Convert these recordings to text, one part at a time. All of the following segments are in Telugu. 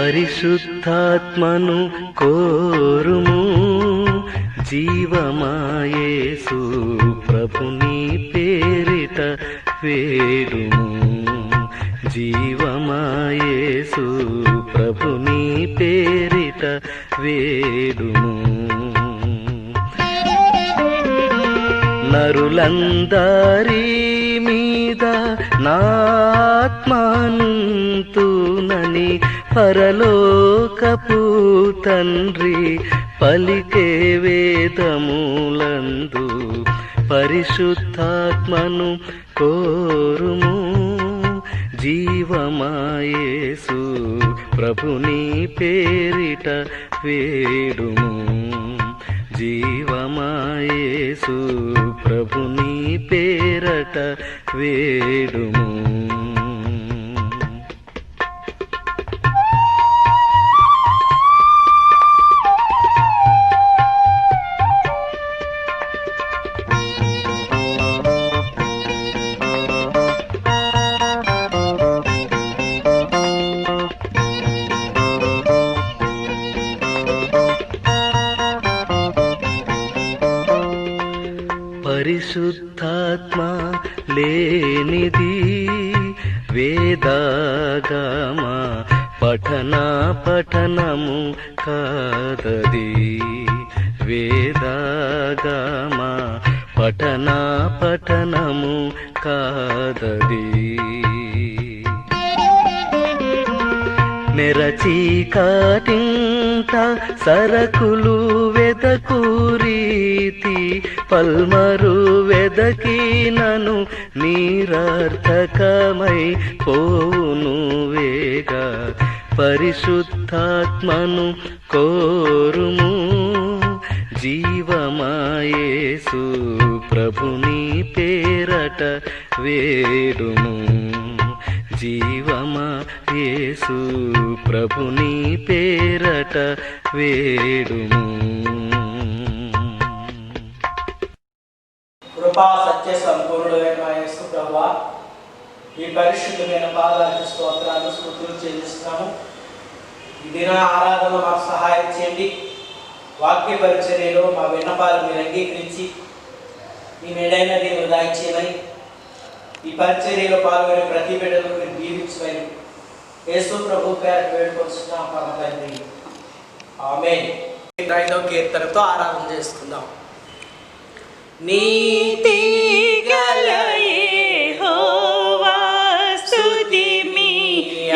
పరిశుద్ధాత్మను కోరుము, జీవమాయేసు ప్రభుని పేరిట వేడుము. జీవమాయేసు ప్రభుని పేరిట వేడుము. నరులందరి మీద నాత్మానుంతునని పరలోకపు తండ్రి పలికే వేదములందు పరిశుద్ధాత్మను కోరుము, జీవమాయేసు ప్రభుని పేరిట వేడుము. జీవమాయేసు ప్రభుని పేరట వేడుము. పరిశుద్ధాత్మ లేనిది వేదాగమ పఠనము కాదది. వేదాగమ పఠనము కాదది. నెరచీకాటింట సరకులు వెదకు రీతి పల్మరు వెదకినను నిరర్థకమై పోవును వేగా. పరిశుద్ధాత్మను కోరుము, జీవమాయేసు ప్రభుని పేరట వేడుము. జీవమాయేసు ప్రభుని పేరట వేడుము. కృపా సత్య సంపూర్ణుడైన యేసు ప్రభువా, ఈ పరిశుద్ధమైన పాదాలకు స్తోత్రాలు స్తుతులు చెల్లిస్తున్నాము. ఈ దిన ఆరాధన మాకు సహాయం చేయండి. వాక్య పరిచర్యలో మా విన్నపాలు మీరు అంగీకరించి మీ మేడైన దేవుడు దాయిచేయమని, ఈ పరిచర్యలో పాల్గొనే ప్రతి బిడ్డను మీరు దీవించమని యేసు ప్రభు పేరు వేడుకొస్తున్నాం పరమ తండ్రి, ఆమేన్. 5వ కీర్తనతో ఆరాధన చేసుకుందాం. నీతి గల యెహోవా స్తుతి మీ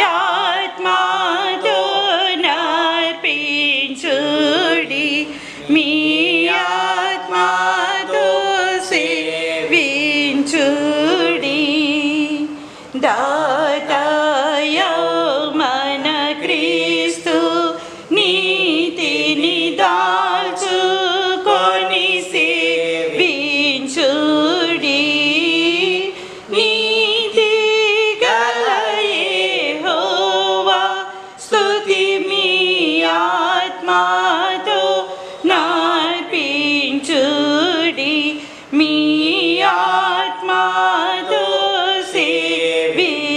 ఆత్మతో నర్పించుడి. మీ ఆత్మతో సేవించుడి. దాతయో మన క్రీస్తు నీతిని దాల్చుకొని సేవించుడి. నీతి గల యెహోవా స్తుతి మీ ఆత్మతో నర్పించుడి. మీ ఆత్మతో సేవించుడి.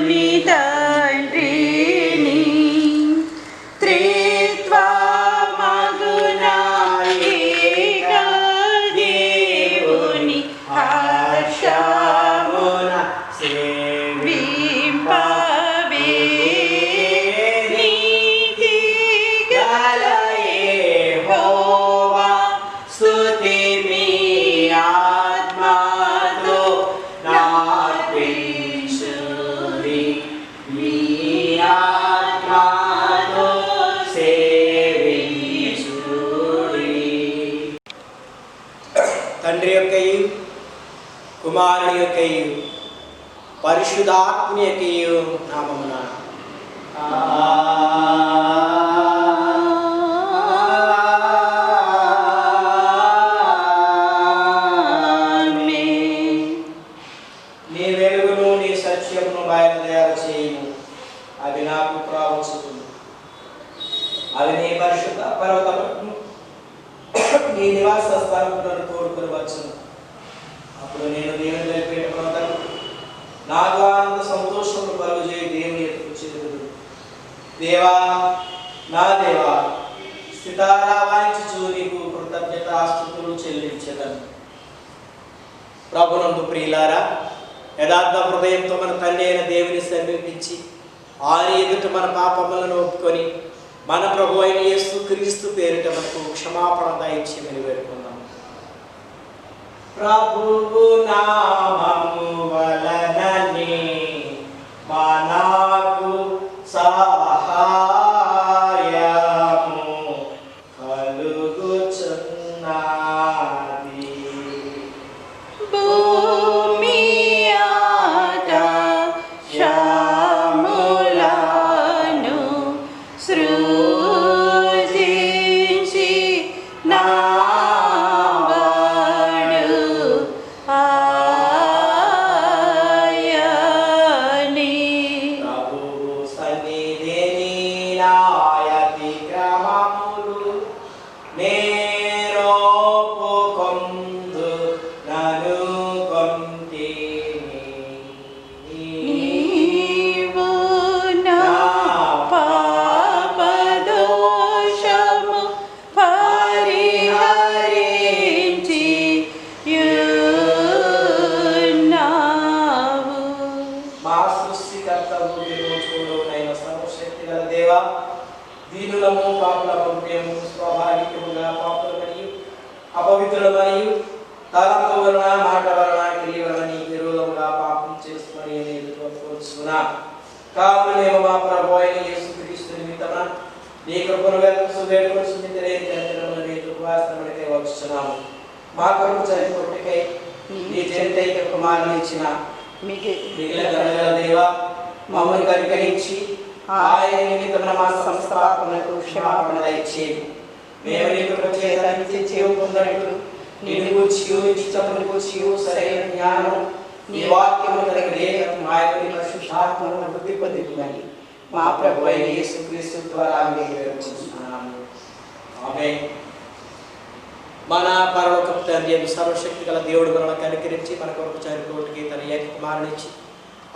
దేవుని తండ్రిని త్రిత్వమగునా ఏక దేవుని హర్షమున సేవింపవే నీతి గల యెహోవా స్తుతి మీ ఆత్మతో నార్పించుడి మీ ఆత్మతో సేవించుడి. తండ్రి యొక్కయు కుమారుని యొక్కయు పరిశుద్ధాత్మ యొక్కయు నామమున నీ వెలుగును నీ సత్యమును బయలుదేర చేయము, అవి నాకు ప్రావచ్చుతుంది. అవి నీ పరిశుద్ధ పర్వతమును నీ నివాస స్థలములను తోడుకొని వచ్చును. అప్పుడు నేను దేవుని తెలిపేట పర్వతము నాకు ఆనంద సంతోషములు కలుగు చేయి దేవుని ఎదుగు చేరుదు. దేవా నా దేవా, సితారా వాయించుచు నీకు కృతజ్ఞతాస్తుతులు చెల్లించెదను. ప్రభునందు ప్రియులారా, యథార్థ హృదయంతో మన తండ్రి అయిన దేవుని సమీపించి ఆయన ఎదుట మన పాపములను ఒప్పుకొని మన ప్రభు అయిన యేసు క్రీస్తు పేరిట మనకు క్షమాపణ దయచేయమని వేడుకుందాం. ప్రభువు నామము వలననే మనకు సహాయము కలుగుచున్నది. భూమి ఆకాశములను సృజించి నావాడు ఆయనే. ప్రభువు సన్నిధిని నాయతి క్రమములు నేరోపుకొందు నను కొంటిని. నీవు నా పాపదోషము పరిహరించి యున్నావు. మా సృష్టికర్తవు విమోచకుడైన సర్వశక్తి గల దేవా, దీనులము పాపులము మేము స్వాభావికముగా పాపులు మరియు అపవిత్రులు మరియు తలంపు వలన మాట వలన క్రియ వలన నీకు విరోధముగా పాపం చేసుకుని ఎదుర్కొన్నా. కావున మేము మా ప్రభు అయిన యేసుక్రీస్తు నిమిత్తమున నీ కృపను వేడుకొనికై వచ్చుచున్నాము. మా కొరకు చనిపోటుకై నీ జనితైక కుమారుని ఇచ్చిన మిగిలిన గల దేవా, మమ్మల్ని కనికరించి ఆయన నిమిత్తమున మా సమస్త పాపములకు క్షమాపణ దయచేయండి. మేము నీకు ప్రత్యేక నిత్య జీవం పొందినట్లు నిన్ను గూర్చియు ఇష్టమును గూర్చియు సరైన జ్ఞానం నీ వాక్యము కలిగి ఆయనని పరిశుద్ధాత్మను వృద్ధి పొందించుకొని మా ప్రభు అయిన యేసుక్రీస్తు ద్వారా మీకు వేడుకుంటున్నాము. ఆమేన్. మన పరలోకపు తండ్రి సర్వశక్తి గల దేవుడు మనల్ని కనికరించి మన కొరకు చనిపోటుకి తన ఏక కుమారునిచ్చి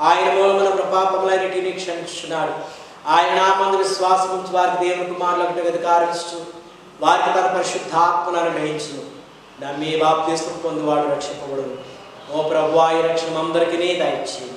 ఆయన మూలమున మన పాపములన్నిటినీ క్షమించున్నాడు. ఆయన నామందు విశ్వాసం ఉంచి వారికి దేవుని కుమారులకు అధికారిస్తూ వారికి తన పరిశుద్ధాత్మను అనుగ్రహించును. నమ్మి బాప్తిస్మం పొందువాడు రక్షింపబడును. ఓ ప్రభువా, ఈ రక్షణ అందరికీ దయచేయి.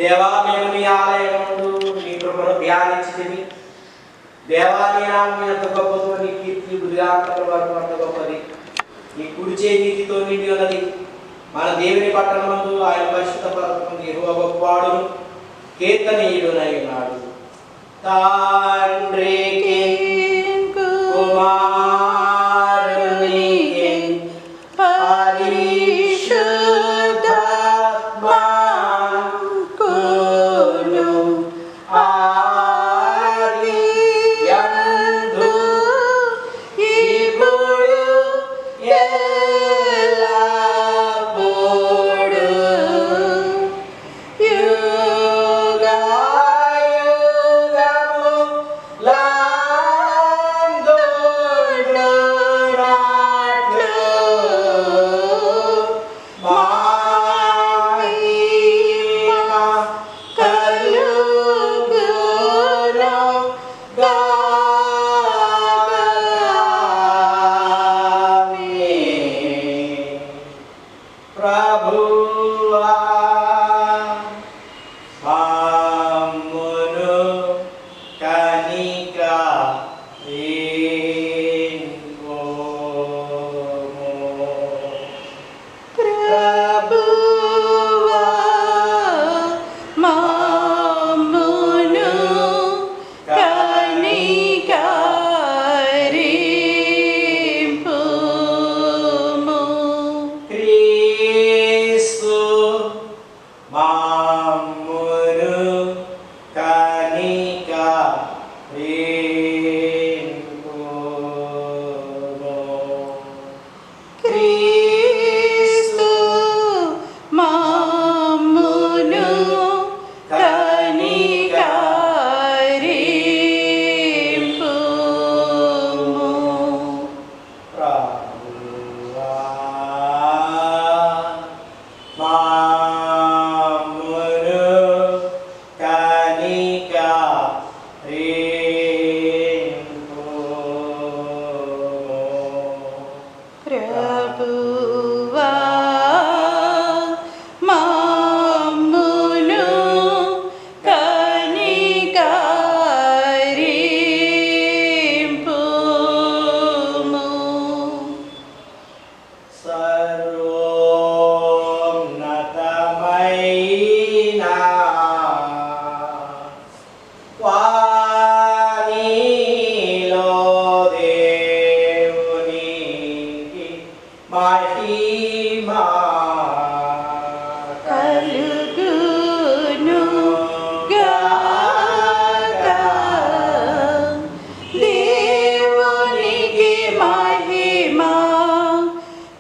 దేవా, మేము నీ ఆలయముందు నీ కృపను ధ్యానించితిమి. దేవా, నీ నామం ఎంత గొప్పదో, నీ కీర్తి బుద్ధిగాంతముల వరకు అంత గొప్పది. నీ కుడిచే నీతితో నిండి ఉన్నది. మన దేవుని పట్టణమందు ఆయన పరిశుద్ధ పర్వతం యెహోవా గొప్పవాడును కీర్తనీయుడునై ఉన్నాడు. తండ్రికి కుమారునికి పరిశుద్ధాత్మకును ఆదియందు ప్రభువా మమ్మును కనికరింపుము. సర్వోన్నతమైన వాణిలో దేవునికి మహిమా కలుగును గాక. దేవునికి మహిమ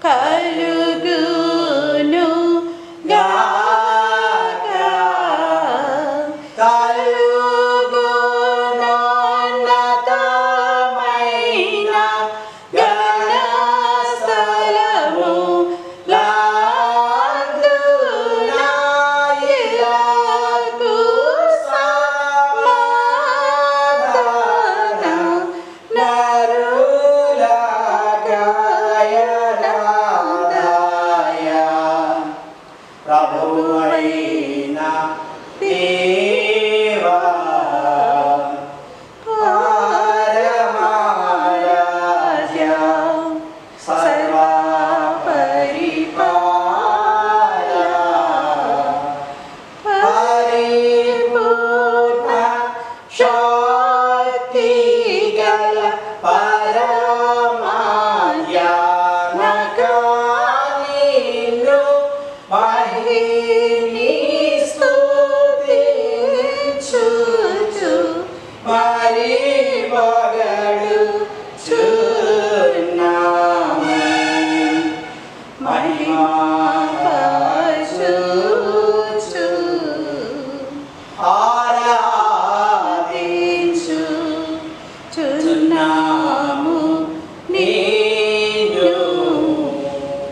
కలుగును గాక. కలుగునోన్నతమైన ఘన స్థలము లాందున ఇలాగు సమాధాన నరులకాయనాదాయ ప్రభువైన దేవా పరమరాజా పరిపూర్ణ శక్తి గల పరమాజ్ఞానకానిన్ను మహిని స్తుతించుచు మరి పొగడుచున్నాము. మహిమపరచుచు ఆరాధించుచున్నాము నిన్ను.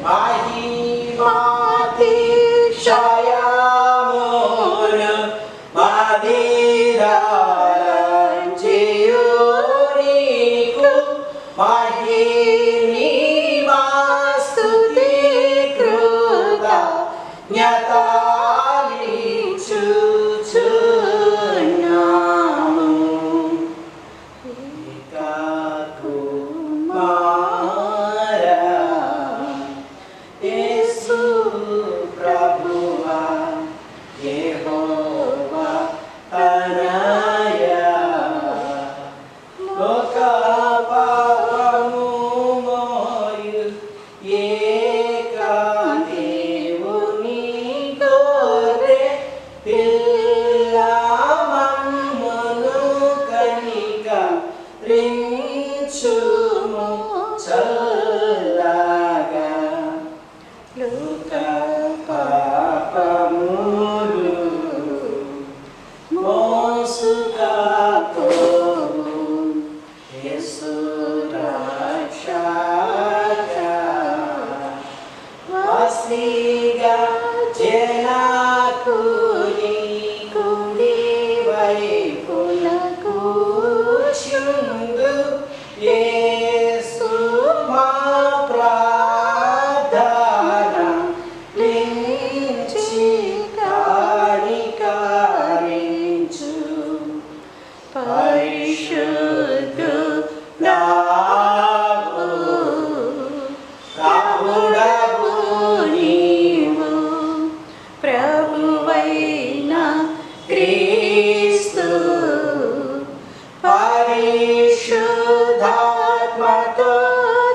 మహిమాతిశయమును మదిరాలంచియు నీకు మహిమా స్తుతి కృతజ్ఞతాలిచ్చుచున్నాము. కుమారా యేసు ప్రభువా యెహోవా తనయా లోక పాపము మోయు ఏకా దేవుని గొర్రె పిల్ల మమ్మును కనికరించుము చల్లగా. లోక పాపములు మోసుకపోవు యేసు రక్షక. వాసిగా జనకుని కుడి వైపున కూర్చుండు యేసు మా ప్రార్థన లించి కాణికరించు. పరిశుద్ధుడావు ప్రభుడవు నీవు, ప్రభువైన క్రీస్తు పరిశుద్ధాత్మతో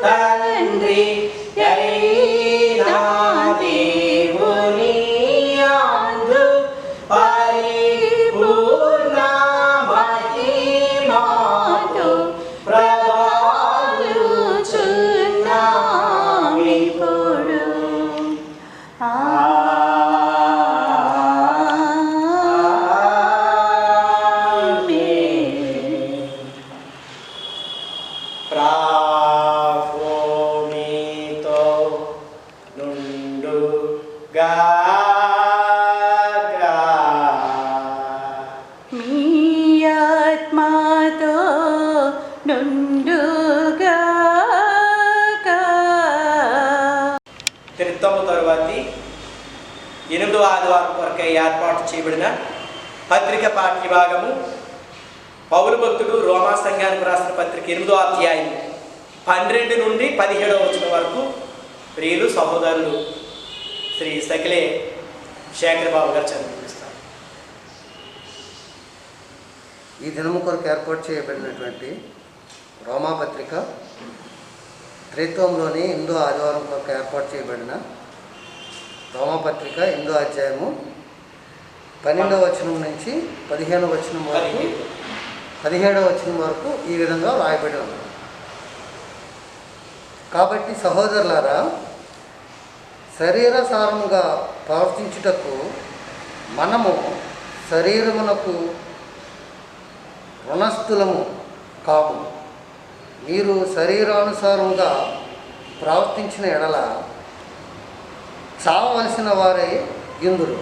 తండ్రి అయిన దేవుని యందు పరిపూర్ణ మహిమతో ప్రభావించుచున్నామిప్పుడు. ఆమేన్. ప్రాఫోమితో నుండు గాగా మీ ఆత్మతో నుండుగాక. త్రిత్వము తరువాతి 8వ ఆదివారం కొరకై ఏర్పాటు చేయబడిన పత్రిక పాఠ్య భాగము పౌలు భక్తుడు రోమా సంఘానికి రాసిన పత్రిక 8వ అధ్యాయం 12 నుండి 17వ వచనం వరకు ప్రియులు సహోదరులు శ్రీ సకిలే శేఖర్ బాబు గారు చదివిస్తారు. ఈ దినము కొరకు ఏర్పాటు చేయబడినటువంటి రోమా పత్రిక త్రిత్వంలోని 8వ ఆదివారం కొరకు ఏర్పాటు చేయబడిన రోమా పత్రిక 8వ అధ్యాయము 12వ వచనం నుంచి 15వ వచనం వరకు 17వ వచనం వరకు ఈ విధంగా రాయబడి ఉంది. కాబట్టి సహోదరులారా, శరీరసారముగా ప్రవర్తించుటకు మనము శరీరమునకు రుణస్థులము కాము. మీరు శరీరానుసారంగా ప్రవర్తించిన ఎడల చావవలసిన వారే ఇందురు,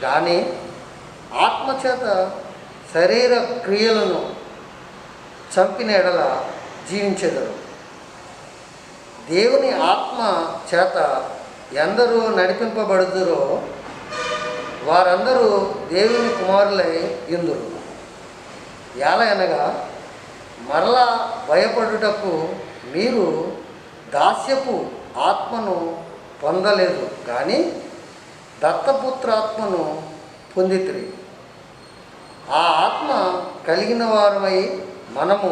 కానీ ఆత్మచేత శరీర క్రియలను చంపిన ఎడల జీవించెదరు. దేవుని ఆత్మ చేత ఎందరూ నడిపింపబడుదురో వారందరూ దేవుని కుమారులై ఇందురు. ఎలయనగా మరలా భయపడుటకు మీరు దాస్యపు ఆత్మను పొందలేదు, కానీ దత్తపుత్రాత్మను పొందితిరి. ఆ ఆత్మ కలిగిన వారమై మనము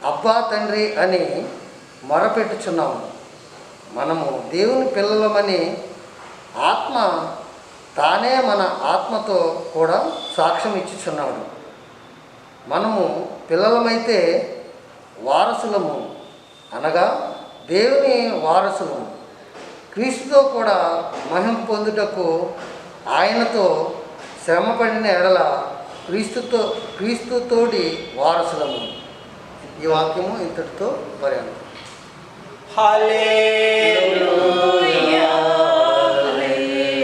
అబ్బా తండ్రి అని మొరపెట్టుచున్నాము. మనము దేవుని పిల్లలమని ఆత్మ తానే మన ఆత్మతో కూడా సాక్ష్యం ఇచ్చుచున్నాడు. మనము పిల్లలమైతే వారసులము, అనగా దేవుని వారసులము, క్రీస్తుతో కూడా మహిమ పొందుటకు ఆయనతో శ్రమపడిన ఎడల క్రీస్తుతోటి వారసులము. ఈ వాక్యము ఇంతటితో పర్యాలు. హల్లెలూయా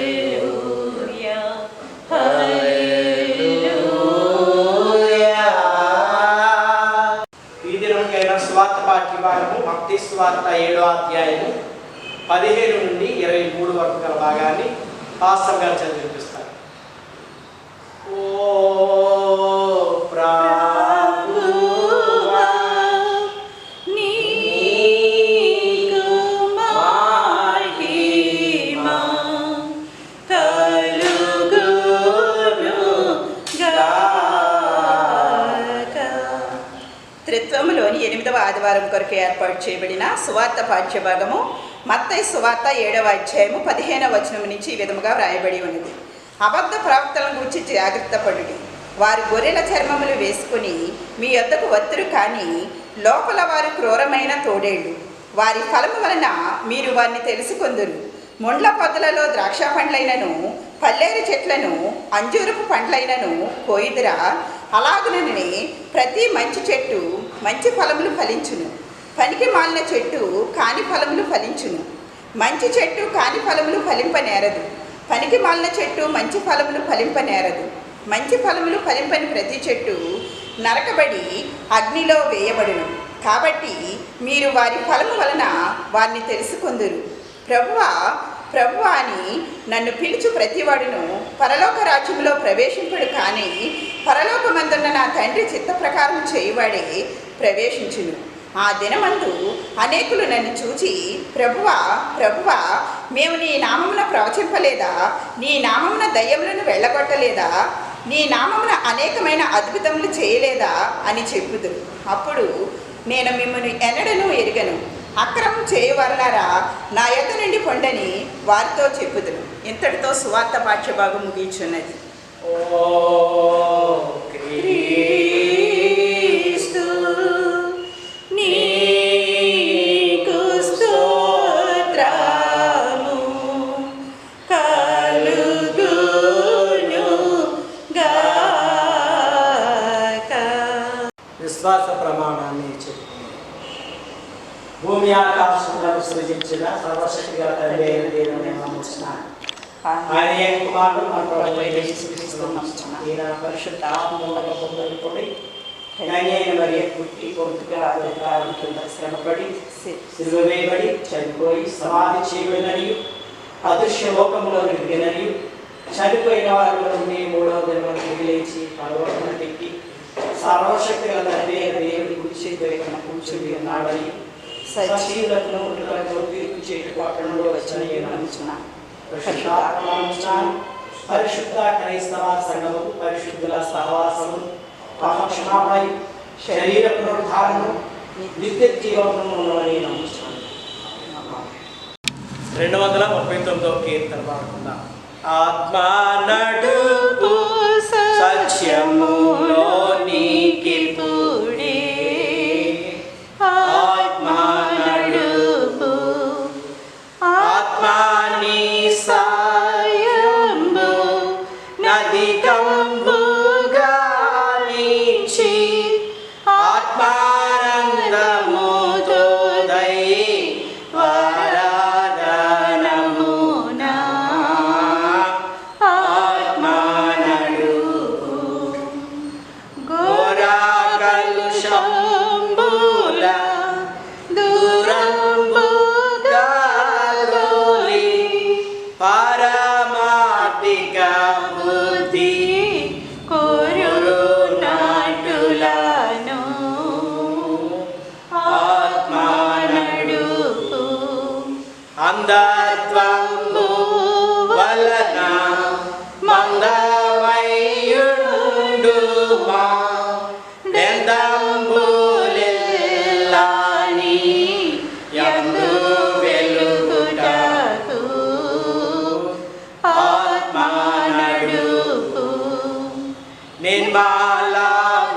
హల్లెలూయా హల్లెలూయా. ఈ దినముకైన స్వార్థ పాఠ్య భాగము మత్తయి సువార్త 7వ అధ్యాయము 15 నుండి 23 వరకు గల భాగాన్ని పాస్టర్ గారు చదివిపిస్తారు. ఓ ప్రభువా నీకు మహిమ కలుగునుగాక. త్రిత్వములోని 8వ ఆదివారం కొరకు ఏర్పాటు చేయబడిన సువార్త పాఠ్యభాగము మత్తయి సువార్త 7వ అధ్యాయము 15వ వచనం నుంచి ఈ విధముగా వ్రాయబడి ఉన్నది. అబద్ధ ప్రవక్తలను గురించి జాగ్రత్త పడుడి. వారు గొర్రెల చర్మములు వేసుకుని మీ యొద్దకు వత్తురు, కానీ లోపల వారు క్రూరమైన తోడేళ్ళు. వారి ఫలము వలన మీరు వారిని తెలుసుకొందురు. ముండ్ల పొదలలో ద్రాక్ష పండ్లైనను పల్లేరు చెట్లను అంజూరపు పండ్లైనను కోయిదురా. అలాగుననే ప్రతి మంచి చెట్టు మంచి ఫలములు ఫలించును, పనికి మాలిన చెట్టు కాని ఫలములు ఫలించును. మంచి చెట్టు కాని ఫలములు ఫలింపనేరదు, పనికి మాలిన చెట్టు మంచి ఫలములు ఫలింపనేరదు. మంచి ఫలములు ఫలింపని ప్రతి చెట్టు నరకబడి అగ్నిలో వేయబడును. కాబట్టి మీరు వారి ఫలము వలన వారిని తెలుసుకొందురు. ప్రభువా ప్రభువా అని నన్ను పిలుచు ప్రతివాడును పరలోక రాజ్యంలో ప్రవేశింపడు, కానీ పరలోకమందున్న నా తండ్రి చిత్త ప్రకారం చేయువాడే ప్రవేశించును. ఆ దినమందు అనేకులు నన్ను చూచి, ప్రభువా ప్రభువా, మేము నీ నామమున ప్రవచింపలేదా? నీ నామమున దయ్యములను వెళ్ళగొట్టలేదా? నీ నామమున అనేకమైన అద్భుతములు చేయలేదా అని చెప్పుదురు. అప్పుడు నేను మిమ్మల్ని ఎన్నడను ఎరుగను, అక్రమం చేయవారులారా నా యొద్ద నుండి పొండని వారితో చెప్పుదురు. ఇంతటితో సువార్త పాఠ్యభాగం ముగిచున్నది. ఓ క్రీస్తు నీకు స్తోత్రము కలుగునుగాక. విశ్వాస ప్రమాణాన్ని చెప్పుకుంది. భూమి ఆకాశములను సృజించిన సర్వశక్తి గల తండ్రి అయిన దేవుని నమ్ముచున్నాను. ఆయన ఏ కుమారుడు మన ప్రభువైన యేసుక్రీస్తు నమ్ముచున్నాను. ఈయన పరిశుద్ధ ఆత్మ మూలముగా పొందుకొని కన్య అయిన మరియ పుట్టి పొందుగా అధికారం కింద శ్రమపడి సిలువ వేయబడి చనిపోయి సమాధి చేయబడినని అదృశ్య లోకములో నిలిగినని చనిపోయిన వారి నుండి మూడవ దినం తిరిగి లేచి పరలోకమున పెట్టి సర్వశక్తి గల తండ్రి అయిన దేవుడి కుర్చీ దగ్గర కూర్చుని ఉన్నాడని సజీవులను మృతులను తీర్పు చేయుటకు అక్కడి నుండి వచ్చిన నమ్ముచున్నాను. పరిశుద్ధ క్రైస్తవ సంఘము పరిశుద్ధుల సహవాసము పాపక్షమాపణ శరీర పునరుద్ధారము నిత్య జీవమును ఉన్నవని నమ్ముచున్నాను. 239వ కీర్తన పాడుకుందాం. ఆత్మా నడుపు సత్యములోనికి పూడే ఆత్మా నడుపు ఆత్మాని సాయంబు నది కంబుగా నిలిచి ఆత్మానందముతో దై అంధత్వము వలన మందమయ్యుండుమా దెందంబులెల్లాని యందు వెలుగుటకు ఆత్మా నడుపు నిర్మల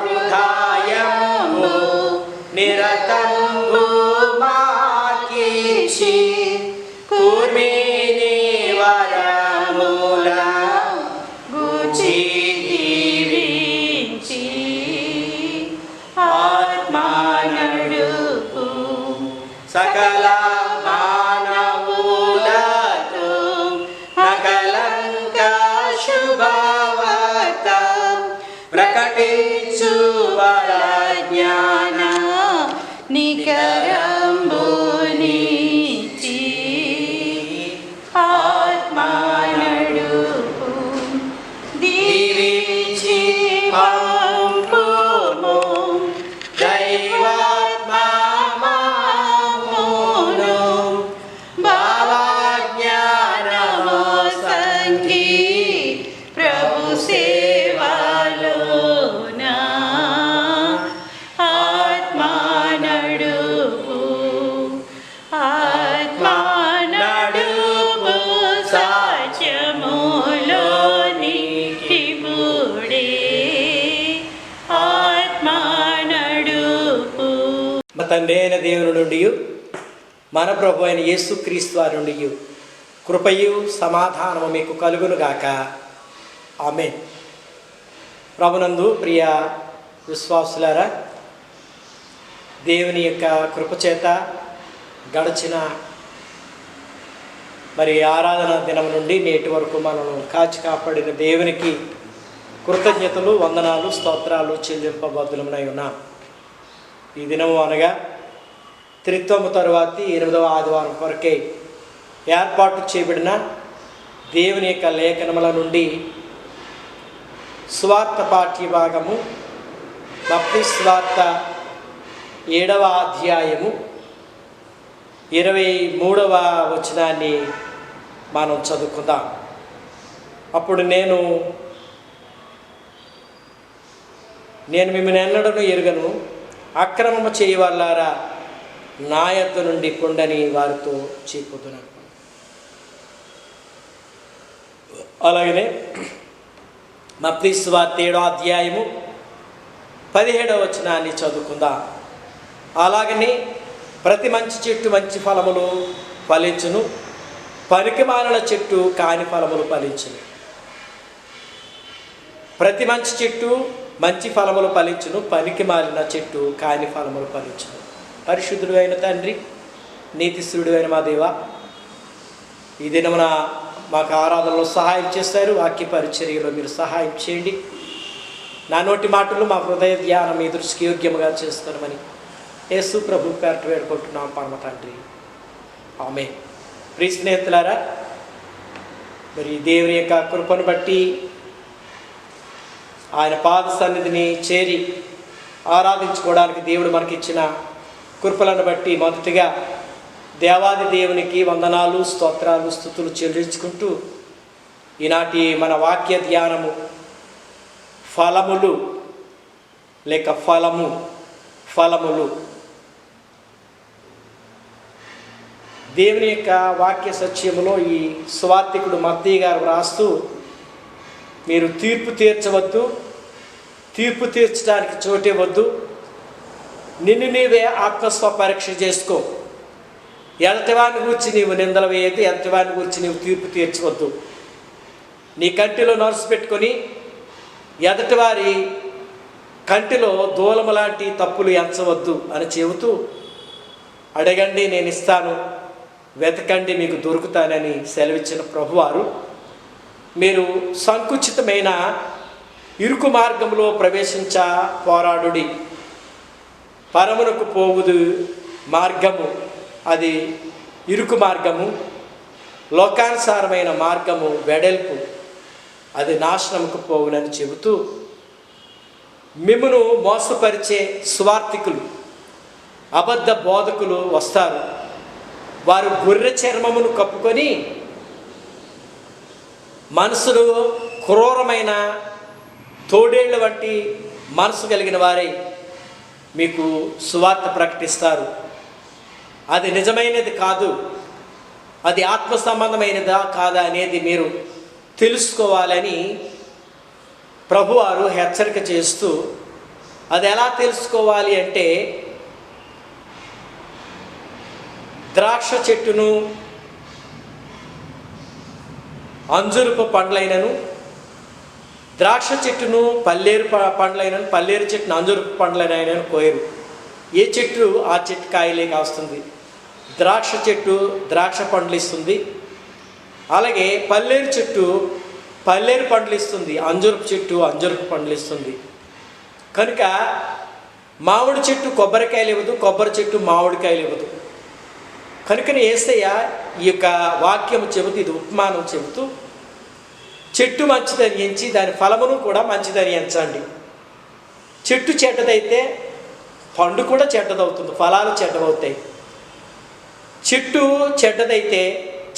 హృదయము నిరతంబు మాకిచి కూర్మిని వరముల గుచి దీవించి ఆత్మా నడుపు సకల మానవులతో నకలంక శుభవార్త ప్రకటించు వర జ్ఞాన నికరంబు ఆత్మా నడుపు దీవించి పంపుము దైవాత్మమును భావజ్ఞానము సంగి ప్రభు సేవలోన ఆత్మా నడుపు ఆత్మా నడుపు సత్యములోనికి పూడే ఆత్మా నడుపు. మా తండ్రి అయిన దేవుని నుండి మన ప్రభు అయిన యేసుక్రీస్తు వారి నుండి కృపయు సమాధానము మీకు కలుగునుగాక. ఆమేన్. ప్రభునందు ప్రియ విశ్వాసులారా, దేవుని యొక్క కృపచేత గడిచిన ఆరాధన దినం నుండి నేటి వరకు మనను కాచి కాపాడిన దేవునికి కృతజ్ఞతలు, వందనాలు, స్తోత్రాలు చెల్లింపబద్దులమై ఉన్నాం. ఈ దినము అనగా త్రిత్వము తరువాతి 8వ ఆదివారం కొరకే ఏర్పాటు చేయబడిన దేవుని యొక్క లేఖనముల నుండి స్వార్థ పాఠ్య భాగము మత్తయి స్వార్థ 7వ అధ్యాయము 23వ వచనాన్ని మనం చదువుకుందాం. అప్పుడు నేను మిమ్మల్ని ఎన్నడను ఎరుగను, అక్రమము చేయవాళ్ళారా నా యొద్ద నుండి పొండని వారితో చెప్పుతున్నాను. అలాగనే మత్తయి సువార్త 7వ అధ్యాయము 17వ వచనాన్ని చదువుకుందాం. అలాగనే ప్రతి మంచి చెట్టు మంచి ఫలములు ఫలించును, పనికిమాలిన చెట్టు కాని ఫలములు ఫలించును. ప్రతి మంచి చెట్టు మంచి ఫలములు ఫలించును, పనికిమాలిన చెట్టు కాని ఫలములు ఫలించును. పరిశుద్ధుడు అయిన తండ్రి, నీతిశ్వరుడు అయిన మా దేవ, ఈ దినమున మాకు ఆరాధనలో సహాయం చేస్తారు. వాక్య పరిచర్యలో మీరు సహాయం చేయండి. నా నోటి మాటలు మా హృదయ ధ్యానం మీ దృష్టికి యోగ్యముగా చేస్తున్నామని యేసు ప్రభు పేరట వేడుకుంటున్నాం పరమ తండ్రి, ఆమేన్. ప్రియ స్నేహితులారా, మరి దేవుని యొక్క కృపను బట్టి ఆయన పాద సన్నిధిని చేరి ఆరాధించుకోవడానికి దేవుడు మనకిచ్చిన కృపలను బట్టి మొదటిగా దేవాది దేవునికి వందనాలు, స్తోత్రాలు, స్తుతులు చెల్లించుకుంటూ ఈనాటి మన వాక్య ధ్యానము ఫలములు లేక ఫలములు దేవుని యొక్క వాక్య సత్యములో ఈ సువార్తికుడు మత్తయి గారు వ్రాస్తూ, మీరు తీర్పు తీర్చవద్దు, తీర్పు తీర్చడానికి చోటివ్వద్దు, నిన్ను నీవే ఆత్మస్వపరీక్ష చేసుకో, ఎదటివాని గురించి నీవు నిందలు వేయద్దు, ఎదటివాని గురించి నీవు తీర్పు తీర్చవద్దు, నీ కంటిలో నరుసు పెట్టుకొని ఎదటివారి కంటిలో దూలము లాంటి తప్పులు ఎంచవద్దు అని చెబుతూ, అడగండి నేను ఇస్తాను, వెతకండి మీకు దొరుకుతానని సెలవిచ్చిన ప్రభువారు, మీరు సంకుచితమైన ఇరుకు మార్గంలో ప్రవేశించ పోరాడుడి, పరమునకు పోవుదు మార్గము అది ఇరుకు మార్గము, లోకానుసారమైన మార్గము వెడల్పు, అది నాశనముకు పోవునని చెబుతూ, మిమ్మును మోసపరిచే సువార్తికులు, అబద్ధ బోధకులు వస్తారు. వారు గొర్రె చర్మమును కప్పుకొని మనసులు క్రూరమైన తోడేళ్ల వంటి మనసు కలిగిన వారై మీకు సువార్త ప్రకటిస్తారు. అది నిజమైనది కాదు, అది ఆత్మ సంబంధమైనదా కాదా అనేది మీరు తెలుసుకోవాలని ప్రభువారు హెచ్చరిక చేస్తూ, అది ఎలా తెలుసుకోవాలి అంటే, ద్రాక్ష చెట్టును అంజురపు పండ్లైనను, ద్రాక్ష చెట్టును పల్లేరు పండ్లైనను, పల్లేరు చెట్టును అంజురపు పండ్లైనను కోయరు. ఏ చెట్టు ఆ చెట్టు కాయలే కాస్తుంది. ద్రాక్ష చెట్టు ద్రాక్ష పండ్లు ఇస్తుంది, అలాగే పల్లేరు చెట్టు పల్లేరు పండ్లు ఇస్తుంది, అంజురపు చెట్టు అంజురపు పండ్లు ఇస్తుంది. కనుక మామిడి చెట్టు కొబ్బరికాయలు ఇవ్వదు, కొబ్బరి చెట్టు మామిడికాయలు ఇవ్వదు. కనుకనే యేసయ్య ఈ యొక్క వాక్యం చెబుతూ, ఇది ఉపమానం చెబుతూ, చెట్టు మంచిదని ఎంచి దాని ఫలమును కూడా మంచిదని ఎంచండి. చెట్టు చెడ్డదైతే పండు కూడా చెడ్డదవుతుంది, ఫలాలు చెడ్డవవుతాయి. చెట్టు చెడ్డదైతే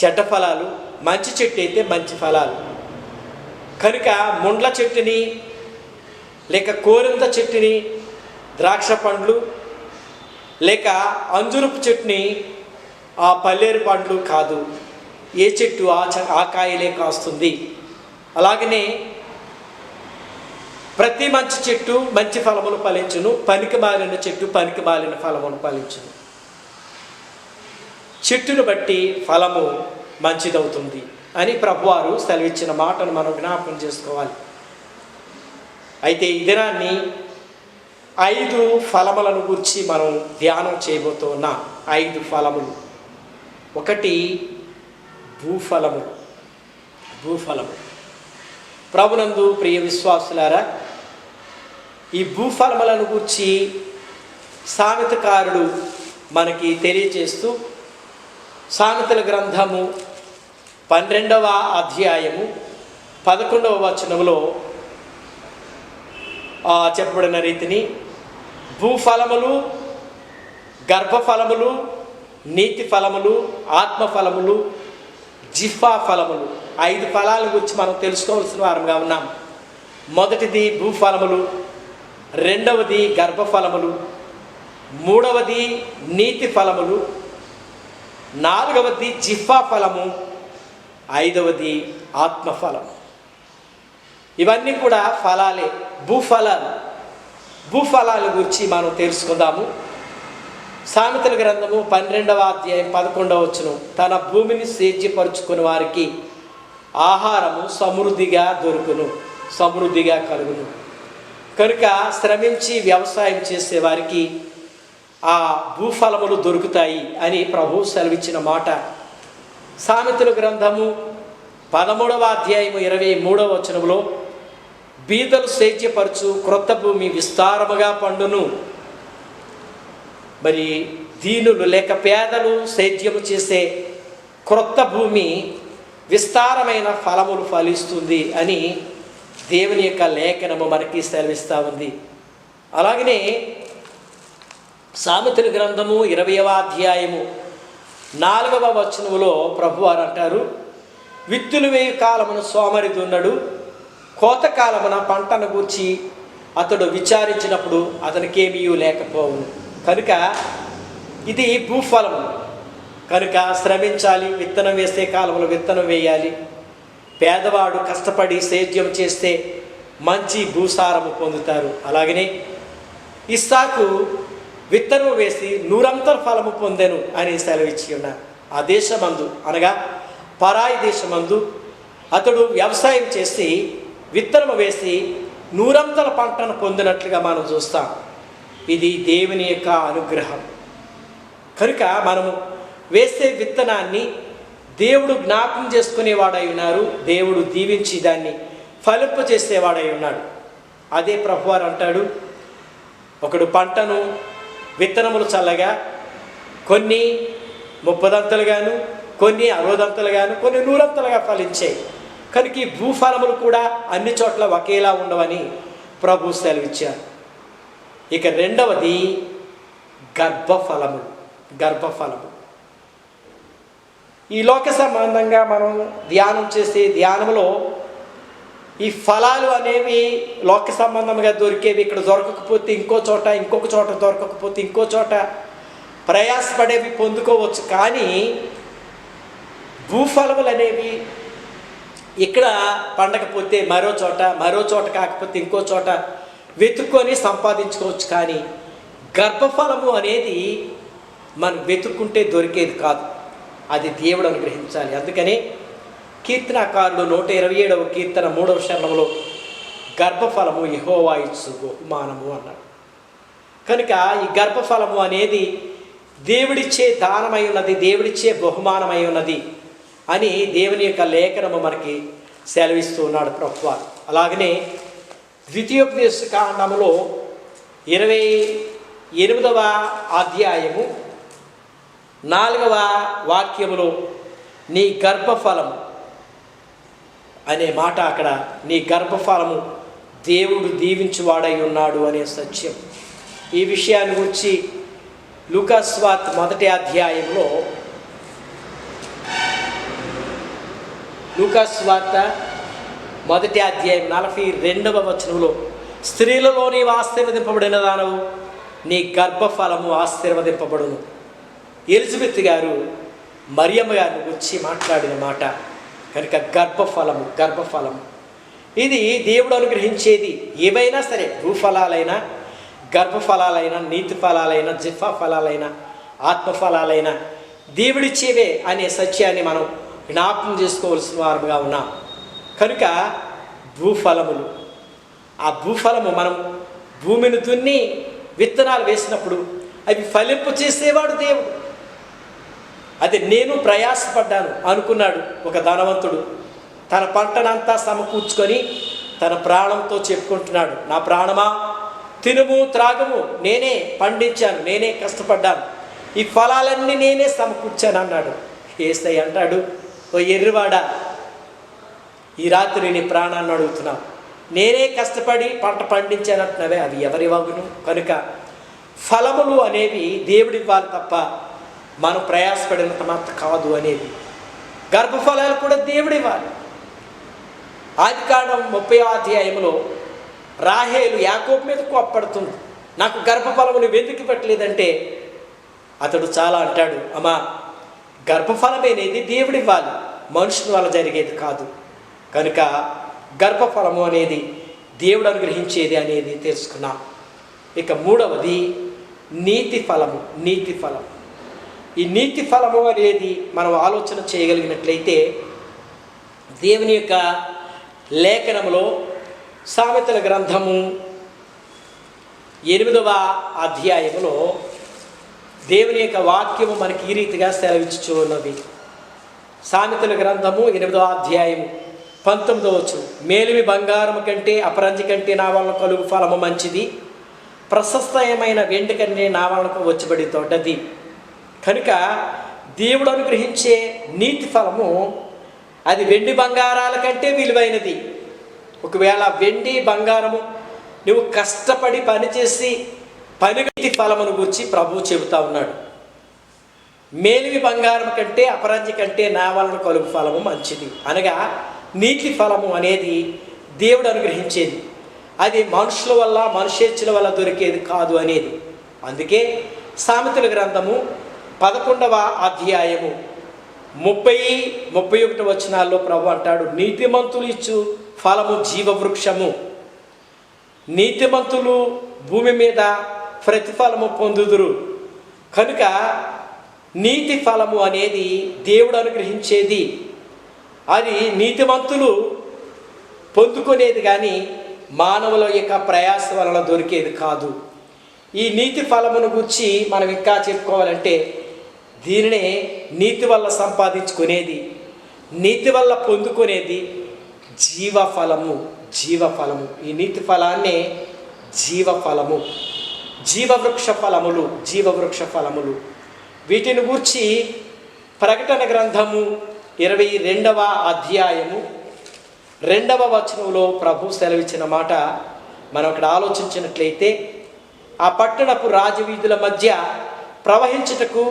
చెడ్డ ఫలాలు, మంచి చెట్టు అయితే మంచి ఫలాలు. కనుక ముండ్ల చెట్టుని లేక కోరింత చెట్టుని ద్రాక్ష పండ్లు, లేక అంజురపు చెట్టుని ఆ పల్లేరు పండ్లు కాదు. ఏ చెట్టు ఆ కాయలే కాస్తుంది. అలాగనే ప్రతి మంచి చెట్టు మంచి ఫలములు ఫలించును, పనికి మాలిన చెట్టు పనికి మాలిన ఫలములు ఫలించును. చెట్టును బట్టి ఫలము మంచిదవుతుంది అని ప్రభువారు సెలవిచ్చిన మాటను మనం జ్ఞాపకం చేసుకోవాలి. అయితే ఈ దినాన్ని 5 ఫలములను గురించి మనం ధ్యానం చేయబోతున్నాం. 5 ఫలములు. 1 భూఫలము. ప్రభునందు ప్రియ విశ్వాసులారా, ఈ భూఫలములను గురించి సామెతకారుడు మనకి తెలియచేస్తూ, సామెతల గ్రంథము 12వ అధ్యాయము 11వ వచనములో చెప్పబడిన రీతిని, భూఫలములు, గర్భఫలములు, నీతి ఫలములు, ఆత్మఫలములు, జిహ్వా ఫలములు, 5 ఫలాల గురించి మనం తెలుసుకోవాల్సిన వారంగా ఉన్నాం. మొదటిది భూఫలములు, రెండవది గర్భఫలములు, మూడవది నీతి ఫలములు, నాలుగవది జిహ్వా ఫలము, 5వది ఆత్మఫలము. ఇవన్నీ కూడా ఫలాలే, భూఫలాల గురించి మనం తెలుసుకుందాము. సామెతల గ్రంథము 12వ అధ్యాయం 11వ వచనం, తన భూమిని సేద్యపరుచుకుని వారికి ఆహారము సమృద్ధిగా దొరుకును, సమృద్ధిగా కలుగును. కనుక శ్రమించి వ్యవసాయం చేసేవారికి ఆ భూఫలములు దొరుకుతాయి అని ప్రభు సెలవిచ్చిన మాట. సామెతల గ్రంథము 13వ అధ్యాయము 23వ వచనంలో, బీదలు సేద్యపరచు క్రొత్త భూమి విస్తారముగా పండును. మరి దీనులు లేక పేదలు సేద్యము చేసే క్రొత్త భూమి విస్తారమైన ఫలములు ఫలిస్తుంది అని దేవుని యొక్క లేఖనము మనకి సెలవిస్తూ ఉంది. అలాగనే సామెతల గ్రంథము 20వ అధ్యాయము 4వ వచనములో ప్రభువారు అంటారు, విత్తులు వేయు కాలమున సోమరి దున్నడు, కోత కాలమున పంటను గూర్చి అతడు విచారించినప్పుడు అతనికేమీ లేకపోవును. కనుక ఇది భూఫలము కనుక శ్రమించాలి. విత్తనం వేసే కాలంలో విత్తనం వేయాలి. పేదవాడు కష్టపడి సేద్యం చేస్తే మంచి భూసారము పొందుతారు. అలాగనే ఇస్సాకు విత్తనం వేసి 100 ఫలము పొందెను అని సెలవిచ్చి ఉన్నారు. ఆ దేశమందు అనగా పరాయి దేశమందు అతడు వ్యవసాయం చేసి విత్తనం వేసి 100 పంటను పొందినట్లుగా మనం చూస్తాం. ఇది దేవుని యొక్క అనుగ్రహం. కనుక మనము వేసే విత్తనాన్ని దేవుడు జ్ఞాపకం చేసుకునేవాడై ఉన్నారు. దేవుడు దీవించి దాన్ని ఫలింప చేసేవాడై ఉన్నాడు. అదే ప్రభువారు అంటాడు, ఒకడు పంటను విత్తనములు చల్లగా కొన్ని 30 కొన్ని 60 కొన్ని 100 ఫలించాయి. కనుక ఈ భూఫలములు కూడా అన్ని చోట్ల ఒకేలా ఉండవని ప్రభు సెలవిచ్చారు. ఇక రెండవది గర్భఫలము. ఈ లోక సంబంధంగా మనం ధ్యానం చేసే ధ్యానంలో ఈ ఫలాలు అనేవి లోక సంబంధంగా దొరికేవి ఇక్కడ దొరకకపోతే ఇంకో చోట, ఇంకొక చోట దొరకకపోతే ఇంకో చోట ప్రయాసపడేవి పొందుకోవచ్చు. కానీ భూఫలములు అనేవి ఇక్కడ పండకపోతే మరో చోట కాకపోతే ఇంకో చోట వెతుక్కొని సంపాదించుకోవచ్చు. కానీ గర్భఫలము అనేది మనం వెతుక్కుంటే దొరికేది కాదు, అది దేవుడు అనుగ్రహించాలి. అందుకని కీర్తనకారుడు 127వ కీర్తన 3వ చరణంలో గర్భఫలము యెహోవా ఇచ్చు బహుమానము అన్నాడు. కనుక ఈ గర్భఫలము అనేది దేవుడిచ్చే దానమై ఉన్నది, దేవుడిచ్చే బహుమానమై ఉన్నది అని దేవుని యొక్క లేఖనము మనకి సెలవిస్తూ ఉన్నాడు ప్రభువారు. అలాగనే ద్వితీయోపదేశ కాండములో 28వ అధ్యాయము 4వ వాక్యములో నీ గర్భఫలము అనే మాట, అక్కడ నీ గర్భఫలము దేవుడు దీవించువాడై ఉన్నాడు అనే సత్యం. ఈ విషయాన్ని గురించి లూకాసు సువార్త 1వ అధ్యాయంలో లూకాసు సువార్త 1వ అధ్యాయం 42వ వచనంలో స్త్రీలలో నీవు ఆశీర్వదింపబడిన దానవు, నీ గర్భఫలము ఆశీర్వదింపబడును. ఎలిజబెత్ గారు మరియమ్మ గారిని గురించి మాట్లాడిన మాట. కనుక గర్భఫలము ఇది దేవుడు అనుగ్రహించేది. ఏవైనా సరే, భూఫలాలైనా, గర్భఫలాలైనా, నీతి ఫలాలైనా, జిఫా ఫలాలైనా, ఆత్మఫలాలైనా దేవుడిచ్చేవే అనే సత్యాన్ని మనం జ్ఞాపకం చేసుకోవాల్సిన వారుగా ఉన్నాం. కనుక భూఫలములు, ఆ భూఫలము మనం భూమిని దున్ని విత్తనాలు వేసినప్పుడు అవి ఫలింపు చేసేవాడు దేవుడు. అది నేను ప్రయాసపడ్డాను అనుకున్నాడు ఒక ధనవంతుడు. తన పంటనంతా సమకూర్చుకొని తన ప్రాణంతో చెప్పుకుంటున్నాడు, నా ప్రాణమా తినుము త్రాగము, నేనే పండించాను, నేనే కష్టపడ్డాను, ఈ ఫలాలన్నీ నేనే సమకూర్చాను అన్నాడు. యేసయ్య అంటాడు, ఓ ఎర్రివాడా, ఈ రాత్రి నీ ప్రాణాన్ని అడుగుతున్నావు, నేనే కష్టపడి పంట పండించానంటున్నావే, అవి ఎవరి వగును? కనుక ఫలములు అనేవి దేవుడి ఇవ్వాలి తప్ప మనం ప్రయాసపడినంత మాత్రం కాదు అనేది. గర్భఫలాలు కూడా దేవుడు ఇవ్వాలి. ఆదికాండం 30వ అధ్యాయంలో రాహేలు యాకోబు మీద కోప్పడుతుంది, నాకు గర్భఫలము నువ్వు ఎందుకు పెట్టలేదంటే అతడు చాలా అంటాడు, అమ్మా గర్భఫలం అనేది దేవుడు ఇవ్వాలి, మనుషుల వల్ల జరిగేది కాదు. కనుక గర్భఫలము అనేది దేవుడు అనుగ్రహించేది అనేది తెలుసుకున్నాం. ఇక మూడవది నీతి ఫలం. ఈ నీతి ఫలము అనేది మనం ఆలోచన చేయగలిగినట్లయితే దేవుని యొక్క లేఖనములో సామెతల గ్రంథము 8వ అధ్యాయములో దేవుని యొక్క వాక్యము మనకి ఈ రీతిగా సెలవిచ్చుచున్నది. సామెతల గ్రంథము 8వ అధ్యాయము 19వ వచనం, మేలిమి బంగారము కంటే అపరంజి కంటే నా వలన కలుగు ఫలము మంచిది, ప్రశస్తమైన వెండి కంటే నా వలన వచ్చబడి తోటది. కనుక దేవుడు అనుగ్రహించే నీతి ఫలము అది వెండి బంగారాల కంటే విలువైనది. ఒకవేళ వెండి బంగారము నువ్వు కష్టపడి పనిచేసి నీతి ఫలమును గురించి ప్రభువు చెబుతా ఉన్నాడు. మేలిమి బంగారం కంటే అపరంజి కంటే నా వలన కలుగు ఫలము మంచిది అనగా నీతి ఫలము అనేది దేవుడు అనుగ్రహించేది. అది మనుషుల వల్ల మనుషేచ్ఛల వల్ల దొరికేది కాదు అనేది. అందుకే సామెతల గ్రంథము 11వ అధ్యాయము 30-31 వచనాల్లో ప్రభు అంటాడు, నీతిమంతులు ఇచ్చు ఫలము జీవవృక్షము, నీతిమంతులు భూమి మీద ప్రతిఫలము పొందుదురు. కనుక నీతి ఫలము అనేది దేవుడు అనుగ్రహించేది, అది నీతిమంతులు పొందుకునేది కానీ మానవుల యొక్క ప్రయాస వలన దొరికేది కాదు. ఈ నీతి ఫలమును గురించి మనం ఇంకా చెప్పుకోవాలంటే దీనినే నీతి వల్ల సంపాదించుకునేది, నీతి వల్ల పొందుకునేది జీవఫలము. జీవఫలము, ఈ నీతి ఫలాన్నే జీవఫలము, జీవవృక్ష ఫలములు, జీవవృక్ష ఫలములు. వీటిని గూర్చి ప్రకటన గ్రంథము 22వ అధ్యాయము 2వ వచనంలో ప్రభు సెలవిచ్చిన మాట మనం అక్కడ ఆలోచించినట్లయితే, ఆ పట్టణపు రాజవీధుల మధ్య ప్రవహించుటకు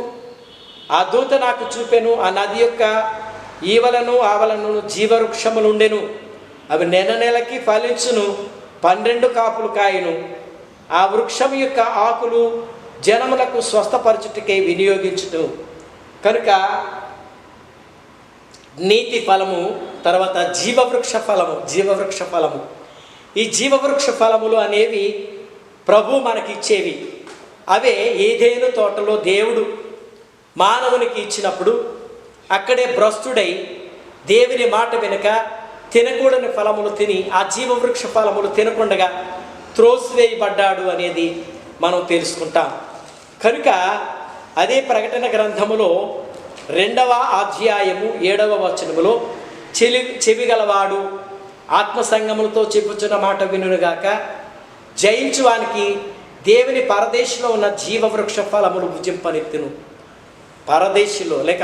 ఆ దూత నాకు చూపెను, ఆ నది యొక్క ఈవలను ఆవలను జీవవృక్షములుండెను, అవి నెలకి ఫలించును, 12 కాపులు కాయను. ఆ వృక్షం యొక్క ఆకులు జనములకు స్వస్థపరచుటకై వినియోగించును. కనుక నీతి ఫలము, తర్వాత జీవవృక్ష ఫలము. జీవవృక్ష ఫలము, ఈ జీవవృక్ష ఫలములు అనేవి ప్రభు మనకిచ్చేవి. అవే ఏదేను తోటలో దేవుడు మానవునికి ఇచ్చినప్పుడు అక్కడే భ్రష్టుడై దేవుని మాట వెనుక తినకూడని ఫలములు తిని ఆ జీవవృక్ష ఫలములు తినకుండగా త్రోసివేయబడ్డాడు అనేది మనం తెలుసుకుంటాం. కనుక అదే ప్రకటన గ్రంథములో 2వ అధ్యాయము 7వ వచనములో చెవిగలవాడు ఆత్మసంగములతో చెప్పుచున్న మాట వినుగాక, జయించువానికి దేవుని పరదేశంలో ఉన్న జీవవృక్ష ఫలములు భుజింపనెత్తును. పరదేశంలో లేక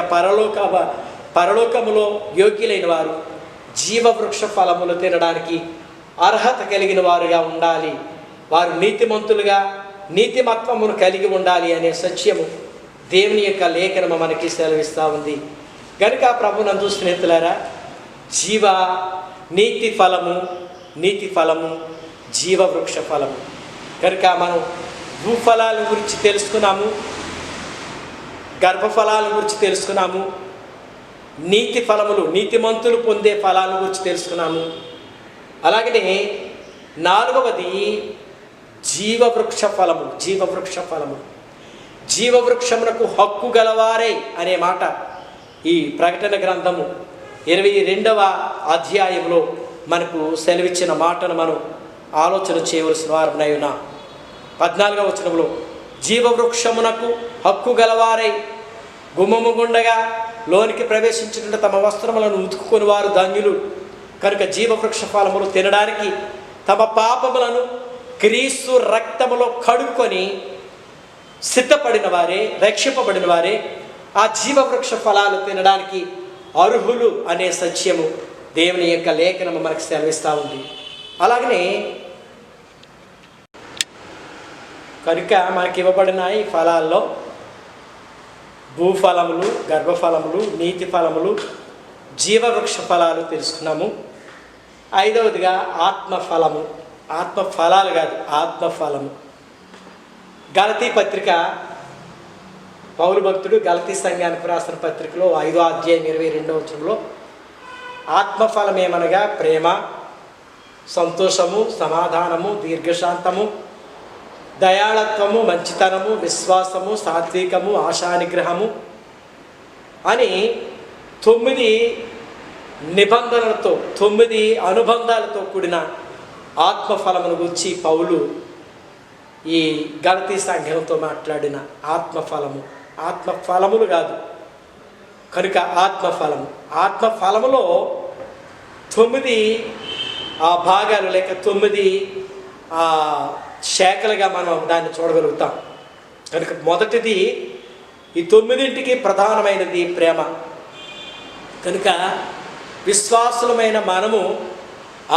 పరలోకములో యోగ్యులైన వారు జీవవృక్ష ఫలములు తినడానికి అర్హత కలిగిన వారుగా ఉండాలి. వారు నీతిమంతులుగా నీతిమత్వమును కలిగి ఉండాలి అనే సత్యము దేవుని యొక్క లేఖనము మనకి సెలవిస్తూ ఉంది. కనుక ప్రభునందు స్నేహితులారా, నీతి ఫలము జీవవృక్ష ఫలము. కనుక మనం భూఫలాల గురించి తెలుసుకున్నాము, గర్భఫలాల గురించి తెలుసుకున్నాము, నీతి ఫలములు నీతిమంతులు పొందే ఫలాల గురించి తెలుసుకున్నాము. అలాగనే 4వది జీవవృక్ష ఫలము. జీవవృక్ష ఫలము, జీవవృక్షమునకు హక్కు గలవారే అనే మాట ఈ ప్రకటన గ్రంథము 22వ అధ్యాయంలో మనకు సెలవిచ్చిన మాటను మనం ఆలోచన చేయవలసిన వారమై ఉన్నాం. 14వ వచనంలో జీవవృక్షమునకు హక్కు గలవారై గుమ్మము గుండగా లోనికి ప్రవేశించుకుంటే తమ వస్త్రములను ఉతుకుకొని వారు ధన్యులు. కనుక జీవవృక్ష ఫలములు తినడానికి తమ పాపములను క్రీస్తు రక్తములో కడుక్కొని సిద్ధపడిన వారే, రక్షింపబడిన వారే ఆ జీవవృక్ష ఫలాలు తినడానికి అర్హులు అనే సత్యము దేవుని యొక్క లేఖనము మనకు సెలవిస్తూ ఉంది. అలాగనే కనుక మనకి ఇవ్వబడిన ఈ ఫలాల్లో భూఫలములు, గర్భఫలములు, నీతి ఫలములు, జీవవృక్ష ఫలాలు తెలుసుకున్నాము. 5వదిగా ఆత్మఫలము. ఆత్మఫలాలు కాదు, ఆత్మఫలము. గలతీ పత్రిక, పౌలు భక్తుడు గలతీ సంఘానికి రాసిన పత్రికలో 5వ అధ్యాయం 22వ వచనంలో ఆత్మఫలం ఏమనగా ప్రేమ, సంతోషము, సమాధానము, దీర్ఘశాంతము, దయాళత్వము, మంచితనము, విశ్వాసము, సాత్వికము, ఆశానిగ్రహము అని 9 నిబంధనలతో 9 అనుబంధాలతో కూడిన ఆత్మఫలమును గురించి పౌలు ఈ గలతీ సంఘంతో మాట్లాడిన ఆత్మఫలము. ఆత్మఫలములు కాదు, కనుక ఆత్మఫలము. ఆత్మఫలములో 9 భాగాలు లేక 9 శాఖలుగా మనం దాన్ని చూడగలుగుతాం. కనుక మొదటిది ఈ 9ంటికి ప్రధానమైనది ప్రేమ. కనుక విశ్వాసులమైన మనము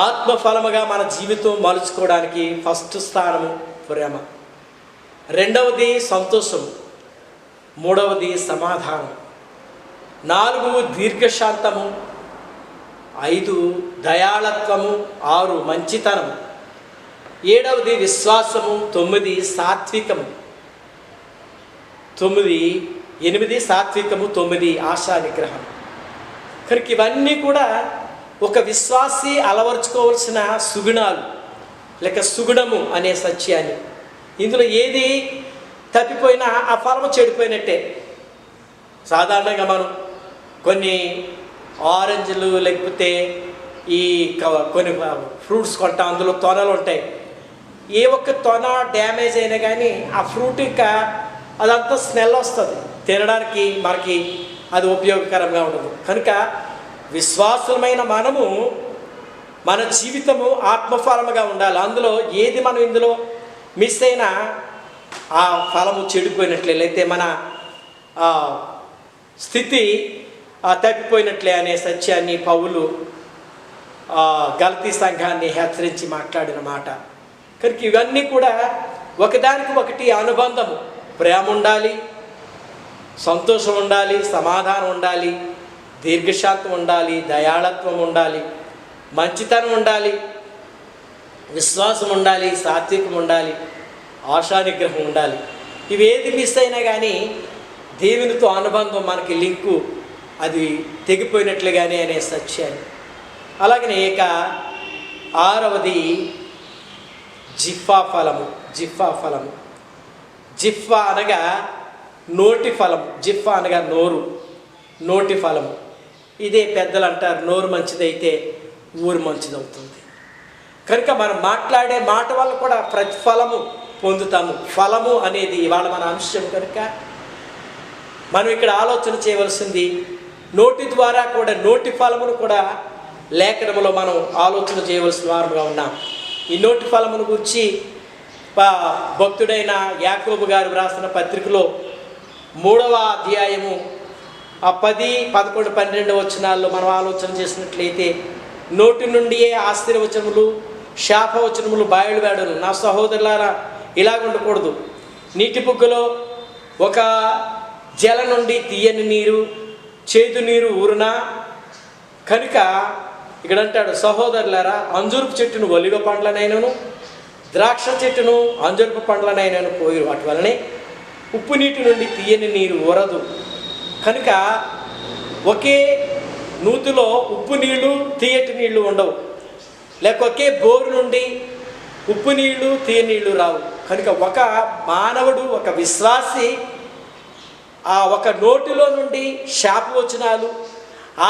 ఆత్మఫలముగా మన జీవితం మలుచుకోవడానికి ఫస్ట్ స్థానము ప్రేమ, 2వది సంతోషం, 3వది సమాధానం, 4 దీర్ఘశాంతము, 5 దయాళత్వము, 6 మంచితనము, 7వది విశ్వాసము, 9 సాత్వికము, 8 సాత్వికము, 9 ఆశా నిగ్రహం. కనుక ఇవన్నీ కూడా ఒక విశ్వాసి అలవర్చుకోవాల్సిన సుగుణాలు లేక సుగుణము అనే సత్యాన్ని. ఇందులో ఏది తప్పిపోయినా ఆ ఫలము చెడిపోయినట్టే. సాధారణంగా మనం కొన్ని ఆరెంజ్లు లేకపోతే ఈ కొన్ని ఫ్రూట్స్ కొంటాం, అందులో తొనలు ఉంటాయి. ఏ ఒక్క తొన డ్యామేజ్ అయినా కానీ ఆ ఫ్రూట్ యొక్క అదంతా స్మెల్ వస్తుంది, తినడానికి మనకి అది ఉపయోగకరంగా ఉండదు. కనుక విశ్వాసమైన మనము మన జీవితము ఆత్మఫలముగా ఉండాలి. అందులో ఏది మనం ఇందులో మిస్ అయినా ఆ ఫలము చెడిపోయినట్లే, లేకపోతే మన స్థితి తప్పిపోయినట్లే అనే సత్యాన్ని పౌలు గలతీ సంఘాన్ని హెచ్చరించి మాట్లాడిన మాట. కనుక ఇవన్నీ కూడా ఒకదానికి ఒకటి అనుబంధము. ప్రేమ ఉండాలి, సంతోషం ఉండాలి, సమాధానం ఉండాలి, దీర్ఘశాంతం ఉండాలి, దయాళత్వం ఉండాలి, మంచితనం ఉండాలి, విశ్వాసం ఉండాలి, సాత్వికం ఉండాలి, ఆశానిగ్రహం ఉండాలి. ఇవేది మిస్ అయినా కానీ దేవునితో అనుబంధం మనకి లింకు అది తెగిపోయినట్లుగానే అనే సత్యాన్ని. అలాగనే 6వది జిఫ్ఫా ఫలము. జిఫ్ఫా అనగా నోటి ఫలము. జిఫ్ఫా అనగా నోరు, నోటి ఫలము. ఇదే పెద్దలు అంటారు, నోరు మంచిదైతే ఊరు మంచిదవుతుంది. కనుక మనం మాట్లాడే మాట వల్ల కూడా ప్రతిఫలము పొందుతాము. ఫలము అనేది ఇవాళ మన అంశం. కనుక మనం ఇక్కడ ఆలోచన చేయవలసింది నోటి ద్వారా కూడా, నోటి ఫలమును కూడా లేఖనములో మనం ఆలోచన చేయవలసిన వారుగా ఉన్నాం. ఈ నోటి ఫలమును గురించి భక్తుడైన యాకోబు గారు రాసిన పత్రికలో 3వ అధ్యాయము 10, 11, 12 వచనాల్లో మనం ఆలోచన చేసినట్లయితే, నోటి నుండియే ఆశీర్వచనములు శాపవచనములు బయలువేడను. నా సహోదరులారా, ఇలాగ ఉండకూడదు. నీటి బుగ్గలో ఒక జల నుండి తీయని నీరు, చేదు నీరు ఊరునా. కనుక ఇక్కడ అంటాడు, సహోదరులారా, అంజూరపు చెట్టును ఒలివ పండ్లనైనను ద్రాక్ష చెట్టును అంజూరపు పండ్లనైనను పోయి వాటి వలనే ఉప్పు నీటి నుండి తీయని నీరు ఊరదు. కనుక ఒకే నూతిలో ఉప్పు నీళ్లు తీయటి నీళ్లు ఉండవు, లేక ఒకే బోరు నుండి ఉప్పు నీళ్లు తీయని నీళ్లు రావు. కనుక ఒక మానవుడు, ఒక విశ్వాసి ఆ ఒక నోటిలో నుండి శాపవచనాలు,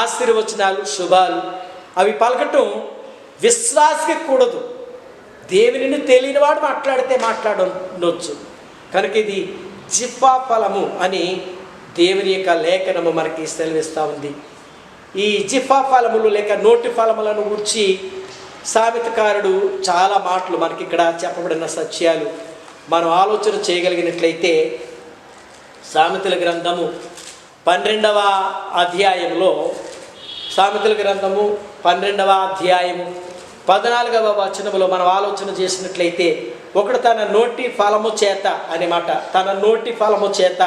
ఆశీర్వచనాలు, శుభాలు అవి పలకటం విశ్వాసికి కూడదు. దేవునిని తెలియని వాడు మాట్లాడితే మాట్లాడవచ్చు. కనుక ఇది జిఫ్ఫా ఫలము అని దేవుని యొక్క లేఖనము మనకి సెలవిస్తూ ఉంది. ఈ జిఫ్ఫా ఫలములు లేక నోటి ఫలములను గురించి సామెతకారుడు చాలా మాటలు మనకి ఇక్కడ చెప్పబడిన సత్యాలు మనం ఆలోచన చేయగలిగినట్లయితే, సామెతల గ్రంథము 12వ అధ్యాయంలో, సామెతల గ్రంథము 12వ అధ్యాయము 14వ వచనములో మనం ఆలోచన చేసినట్లయితే, ఒకడు తన నోటి ఫలము చేత అనే మాట, తన నోటి ఫలము చేత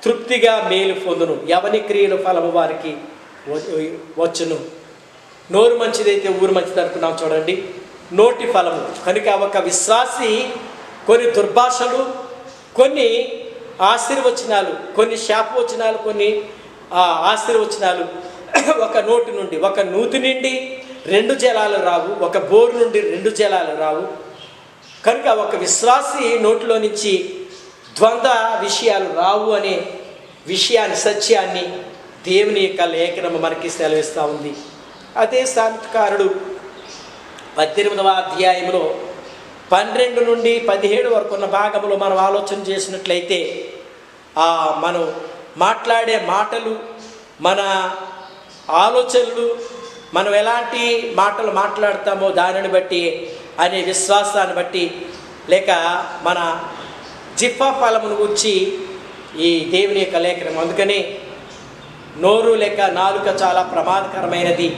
తృప్తిగా మేలు పొందును, ఎవని క్రియల ఫలము వారికి వచ్చును. నోరు మంచిదైతే ఊరు మంచిది అనుకున్నాం చూడండి, నోటి ఫలము. కనుక ఒక విశ్వాసి కొన్ని దుర్భాషలు, కొన్ని ఆశీర్వచనాలు, కొన్ని శాపవచనాలు, కొన్ని ఆశీర్వచనాలు ఒక నోటి నుండి, ఒక నూతి నుండి 2 జలాలు రావు, ఒక బోరు నుండి 2 జలాలు రావు. కనుక ఒక విశ్వాసి నోటిలో నుంచి ద్వంద్వ విషయాలు రావు అనే విషయాన్ని, సత్యాన్ని దేవుని యొక్క లేఖనము మనకి సెలవిస్తూ ఉంది. అదే సామెతకారుడు 18వ అధ్యాయంలో 12 నుండి 17 వరకు ఉన్న భాగంలో మనం ఆలోచన చేసినట్లయితే, మనం మాట్లాడే మాటలు, మన ఆలోచనలు, మనం ఎలాంటి మాటలు మాట్లాడతామో దానిని బట్టి, అనే విశ్వాసాన్ని బట్టి, లేక మన జిహ్వ ఫలమును గురించి ఈ దేవుని యొక్క లేఖనం. అందుకని నోరు లేక నాలుక చాలా ప్రమాదకరమైనది.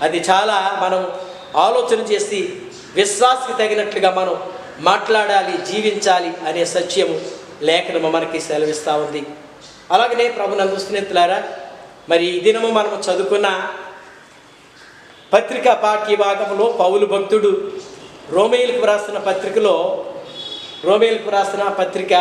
అది చాలా మనం ఆలోచన చేసి విశ్వాసకి తగినట్లుగా మనం మాట్లాడాలి, జీవించాలి అనే సత్యము లేఖనము మనకి సెలవిస్తూ ఉంది. అలాగనే ప్రభునందు స్నేహితులారా, మరి ఈ దినము మనము చదువుకున్న పత్రికా పాఠ్య భాగంలో పౌలు భక్తుడు రోమేయులకు రాసిన పత్రికలో, రోమేయులకు రాసిన పత్రిక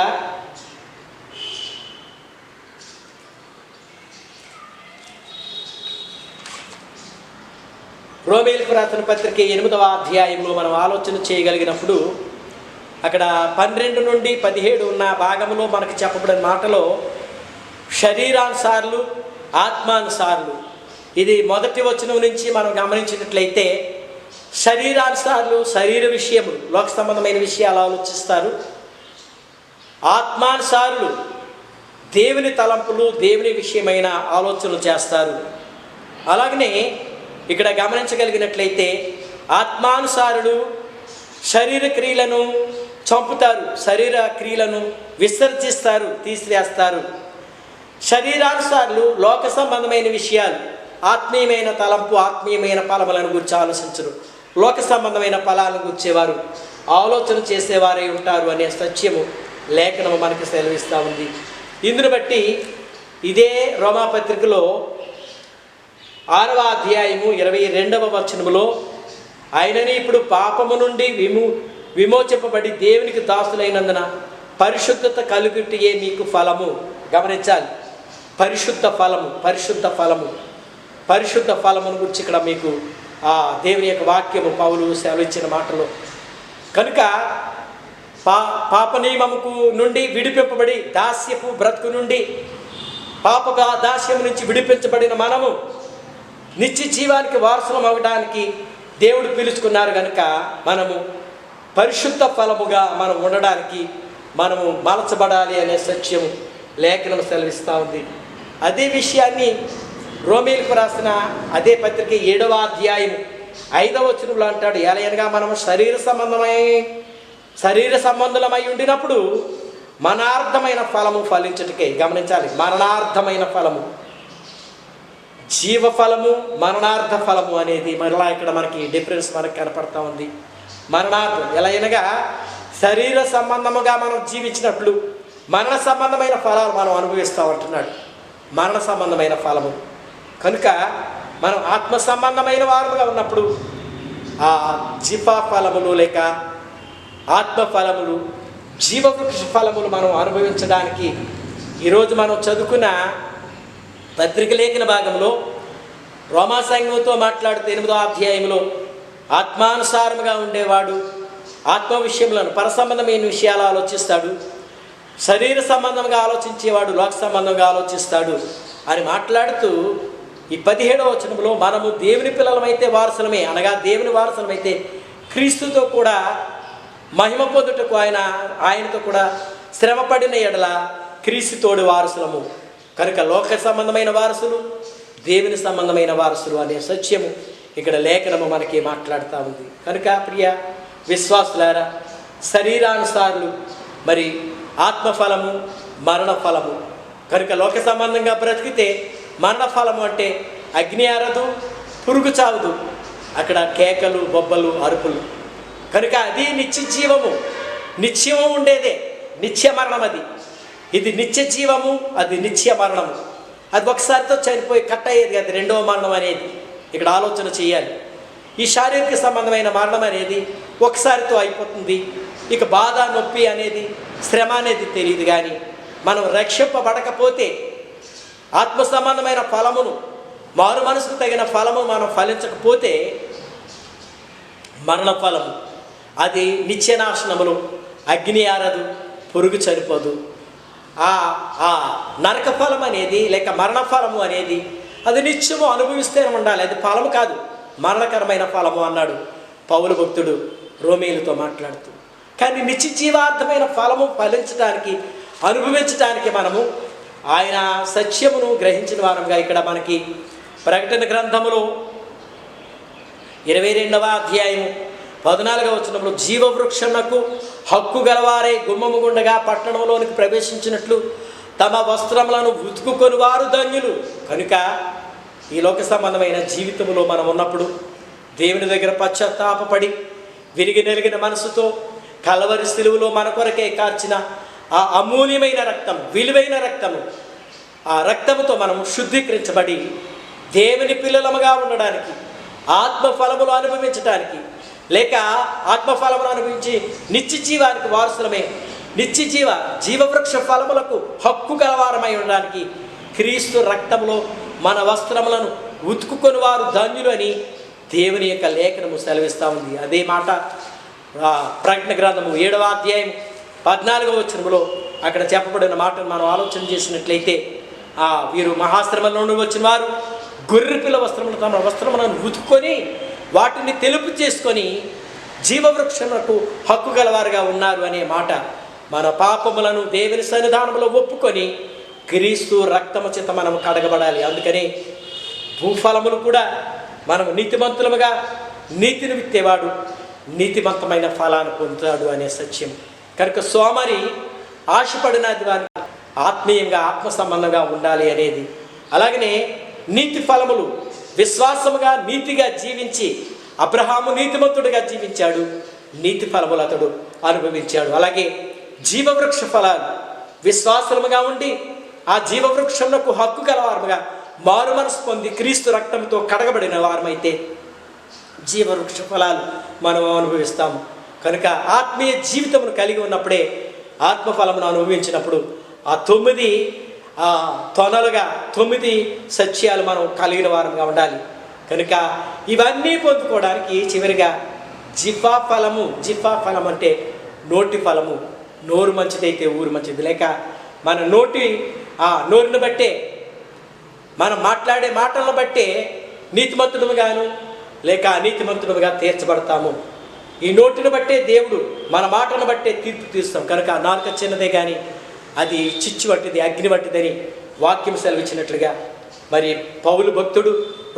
రోమేయులకు రాసిన పత్రిక 8వ అధ్యాయంలో మనం ఆలోచన చేయగలిగినప్పుడు అక్కడ 12 నుండి 17 ఉన్న భాగంలో మనకు చెప్పబడిన మాటలో శరీరానుసార్లు, ఆత్మానుసార్లు, ఇది మొదటి వచనం నుంచి మనం గమనించినట్లయితే శరీరానుసార్లు శరీర విషయములు, లోక సంబంధమైన విషయాలు ఆలోచిస్తారు. ఆత్మానుసారులు దేవుని తలంపులు, దేవుని విషయమైన ఆలోచనలు చేస్తారు. అలాగనే ఇక్కడ గమనించగలిగినట్లయితే ఆత్మానుసారులు శరీర క్రియలను చంపుతారు, శరీర క్రియలను విసర్జిస్తారు, తీసివేస్తారు. శరీరానుసారులు లోక సంబంధమైన విషయాలు, ఆత్మీయమైన తలంపు, ఆత్మీయమైన ఫలములను గురించి ఆలోచించరు. లోక సంబంధమైన ఫలాలను గుర్చేవారు ఆలోచన చేసేవారై ఉంటారు అనే సత్యము లేఖనము మనకి సెలవిస్తూ ఉంది. ఇందును బట్టి ఇదే రోమాపత్రికలో 6వ అధ్యాయము 22వ వచనములో ఆయనని ఇప్పుడు పాపము నుండి విమోచింపబడి దేవునికి దాసులైనందున పరిశుద్ధత కలుగుటియే మీకు ఫలము. గమనించాలి, పరిశుద్ధ ఫలము, పరిశుద్ధ ఫలము, పరిశుద్ధ ఫలమును గురించి ఇక్కడ మీకు ఆ దేవుని యొక్క వాక్యము పౌలు సెలవిచ్చిన మాటలో. కనుక పాప నియమముకు నుండి విడిపింపబడి దాస్యపు బ్రతుకు నుండి, పాప దాస్యము నుంచి విడిపించబడిన మనము నిత్య జీవానికి వారసులం అవ్వడానికి దేవుడు పిలుచుకున్నారు. కనుక మనము పరిశుద్ధ ఫలముగా మనం ఉండడానికి మనము మలచబడాలి అనే సత్యము లేఖనం సెలవిస్తూ ఉంది. అదే విషయాన్ని రోమేయులకు రాసిన అదే పత్రిక 7వ అధ్యాయం 5వ వచనంలో అంటాడు, ఎలాగనగా మనము శరీర సంబంధులమై ఉండినప్పుడు మరణార్థమైన ఫలము ఫలించుటకే. గమనించాలి, మరణార్థమైన ఫలము, జీవ ఫలము, మరణార్థ ఫలము అనేది మరలా ఇక్కడ మనకి డిఫరెన్స్ మనకు కనపడతా ఉంది. మరణార్థం ఎలాగనగా శరీర సంబంధముగా మనం జీవించినట్లు మరణ సంబంధమైన ఫలాలు మనం అనుభవిస్తూ ఉంటున్నాడు, మరణ సంబంధమైన ఫలము. కనుక మనం ఆత్మ సంబంధమైన వారుగా ఉన్నప్పుడు ఆ జీవ ఫలములు లేక ఆత్మ ఫలములు, జీవవృక్ష ఫలములు మనం అనుభవించడానికి ఈరోజు మనం చదువుకున్న పత్రిక లేఖన భాగంలో రోమా సంఘంతో మాట్లాడుతూ 8వ అధ్యాయంలో ఆత్మానుసారముగా ఉండేవాడు ఆత్మ విషయంలో పరసంబంధమైన విషయాలు ఆలోచిస్తాడు, శరీర సంబంధంగా ఆలోచించేవాడు లోక సంబంధంగా ఆలోచిస్తాడు అని మాట్లాడుతూ ఈ 17వ వచనంలో మనము దేవుని పిల్లలమైతే వారసులమే, అనగా దేవుని వారసులమైతే క్రీస్తుతో కూడా మహిమ పొందుటకు ఆయనతో కూడా శ్రమపడిన ఎడల క్రీస్తుతోడు వారసులము. కనుక లోక సంబంధమైన వారసులు, దేవుని సంబంధమైన వారసులు అనే సత్యము ఇక్కడ లేఖనము మనకి మాట్లాడుతూ ఉంది. కనుక ప్రియ విశ్వాసులారా, శరీరానుసారులు మరి ఆత్మఫలము, మరణ ఫలము. కనుక లోక సంబంధంగా బ్రతికితే మరణ ఫలము అంటే అగ్ని ఆరదు, పురుగు చావదు, అక్కడ కేకలు, బొబ్బలు, అరుపులు. కనుక అది నిత్య జీవము, నిత్యము ఉండేదే, నిత్య మరణం. ఇది నిత్య జీవము, అది నిత్య మరణము. అది ఒకసారితో చనిపోయి కట్ అయ్యేది అది రెండవ మరణం అనేది ఇక్కడ ఆలోచన చేయాలి. ఈ శారీరక సంబంధమైన మరణం అనేది ఒకసారితో అయిపోతుంది. ఇక బాధ, నొప్పి అనేది, శ్రమ అనేది తెలియదు. కానీ మనం రక్షింపబడకపోతే ఆత్మ సంబంధమైన ఫలమును, మారు మనసుకు తగిన ఫలము మనం ఫలించకపోతే మరణ ఫలము అది నిత్యనాశనములు, అగ్ని ఆరదు, పురుగు చనిపోదు. ఆ నరక ఫలం అనేది లేక మరణ ఫలము అనేది అది నిత్యము అనుభవిస్తూనే ఉండాలి. అది ఫలము కాదు, మరణకరమైన ఫలము అన్నాడు పౌలు భక్తుడు రోమేయులతో మాట్లాడుతూ. కానీ నిత్య జీవార్థమైన ఫలము ఫలించడానికి, అనుభవించడానికి మనము ఆయన సత్యమును గ్రహించిన వారంగా ఇక్కడ మనకి ప్రకటన గ్రంథములో 22వ అధ్యాయము 14వ వచనంలో జీవవృక్షమునకు హక్కు గలవారే గుమ్మము గుండగా పట్టణంలోనికి ప్రవేశించినట్లు తమ వస్త్రములను ఉతుకుకొని వారు ధన్యులు. కనుక ఈ లోక సంబంధమైన జీవితంలో మనం ఉన్నప్పుడు దేవుని దగ్గర పశ్చాత్తాపపడి విరిగి నెరిగిన మనసుతో కలవరి సిలువలో మన కొరకే కార్చిన ఆ అమూల్యమైన రక్తం, విలువైన రక్తము, ఆ రక్తముతో మనం శుద్ధీకరించబడి దేవుని పిల్లలముగా ఉండడానికి, ఆత్మఫలములు అనుభవించడానికి, లేక ఆత్మఫలములు అనుభవించి నిత్య జీవానికి వారసులమే, జీవవృక్ష ఫలములకు హక్కు గలవారమై ఉండడానికి క్రీస్తు రక్తంలో మన వస్త్రములను ఉతుకుకొని వారు ధన్యులు అని దేవుని యొక్క లేఖనము సెలవిస్తూ ఉంది. అదే మాట ప్రకటన గ్రంథము 7వ అధ్యాయం 14వ వచనములో అక్కడ చెప్పబడిన మాటను మనం ఆలోచన చేసినట్లయితే, వీరు మహాశ్రమల నుండి వచ్చిన వారు గొర్రెపిల్ల వస్త్రములు తమ వస్త్రములను ఉతుక్కొని వాటిని తెలుపు చేసుకొని జీవవృక్షములకు హక్కు గలవారుగా ఉన్నారు అనే మాట. మన పాపములను దేవుని సన్నిధానంలో ఒప్పుకొని క్రీస్తు రక్తము చేత మనం కడగబడాలి. అందుకని భూఫలములు కూడా మనం నీతిమంతులముగా, నీతిని విత్తేవాడు నీతిమంతమైన ఫలాన్ని పొందుతాడు అనే సత్యం. కనుక సోమరి ఆశపడినది వారి ఆత్మీయంగా, ఆత్మ సంబంధంగా ఉండాలి అనేది. అలాగనే నీతి ఫలములు విశ్వాసముగా, నీతిగా జీవించి అబ్రహాము నీతిమంతుడిగా జీవించాడు, నీతి ఫలములు అతడు అనుభవించాడు. అలాగే జీవవృక్ష ఫలాలు విశ్వాసముగా ఉండి ఆ జీవవృక్షమునకు హక్కు గలవారముగా మారు మనసు పొంది క్రీస్తు రక్తంతో కడగబడిన వారమైతే జీవవృక్ష ఫలాలు మనం అనుభవిస్తాము. కనుక ఆత్మీయ జీవితమును కలిగి ఉన్నప్పుడే ఆత్మఫలమును అనుభవించినప్పుడు ఆ 9 తొనలుగా 9 సత్యాలు మనం కలిగిన వారంగా ఉండాలి. కనుక ఇవన్నీ పొందుకోవడానికి చివరిగా జిఫా ఫలం అంటే నోటి ఫలము. నోరు మంచిదైతే ఊరు మంచిది. లేక మన నోరుని బట్టే, మనం మాట్లాడే మాటలను బట్టే నీతిమంతుడుగాను లేక అనీతిమంతుడుగా తీర్చబడతాము. ఈ నోటిని బట్టే దేవుడు మన మాటను బట్టే తీర్పు తీస్తాం. కనుక నాలుక చిన్నదే కానీ అది చిచ్చు వంటిది, అగ్ని వంటిదని వాక్యం సెలవిచ్చినట్లుగా, మరి పౌలు భక్తుడు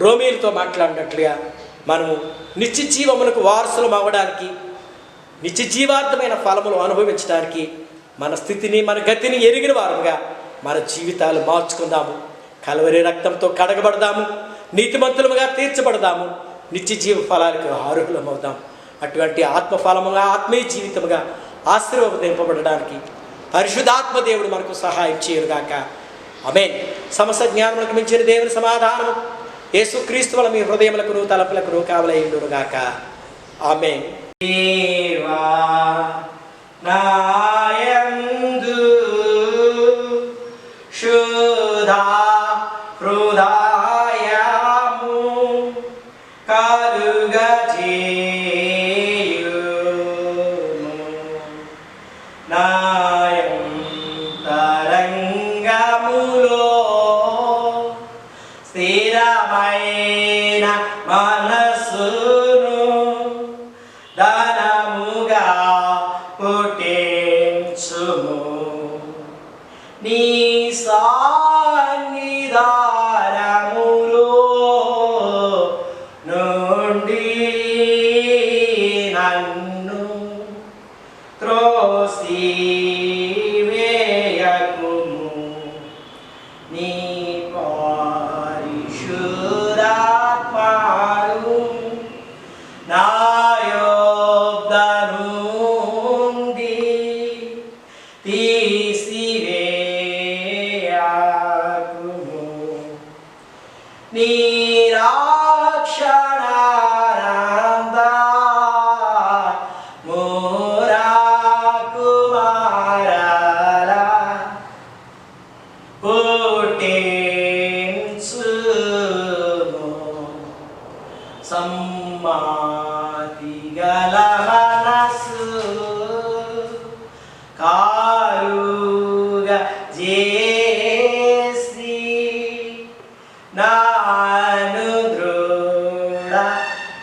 రోమీయులతో మాట్లాడినట్లుగా మనము నిత్య జీవములకు వారసులం అవ్వడానికి, నిత్య జీవార్థమైన ఫలములు అనుభవించడానికి మన స్థితిని, మన గతిని ఎరిగిన వారుగా మన జీవితాలు మార్చుకుందాము. కలవరి రక్తంతో కడగబడదాము, నీతిమంతులుగా తీర్చబడదాము, నిత్య జీవ ఫలాలకు అర్హులమవుదాం. అటువంటి ఆత్మఫలముగా, ఆత్మీయ జీవితముగా ఆశీర్వదింపబడడానికి పరిశుద్ధాత్మ దేవుడు మనకు సహాయం చేయనుగాక. ఆమేన్. సమస్త జ్ఞానములకు మించిన దేవుని సమాధానము యేసుక్రీస్తు వలన మీ హృదయములకు తలపులకు కావలయుండునుగాక. ఆమేన్. దేవా నాయందు శుద్ధ హృదయము కలుగజేయుము, నాయంతరంగములో స్థిరమైన మనసును దానముగా పుట్టించుము. నీ సన్నిధానములో నుండి నన్ను త్రోసివేయకుము. నీ పరిశుద్ధాత్మను నా యొద్ద నుండి తీసివేయకుము. నీ రక్షణానందమునకు మరలా పుట్టించుము. సమ్మతి గల మనసు కారుగా చేసి నాను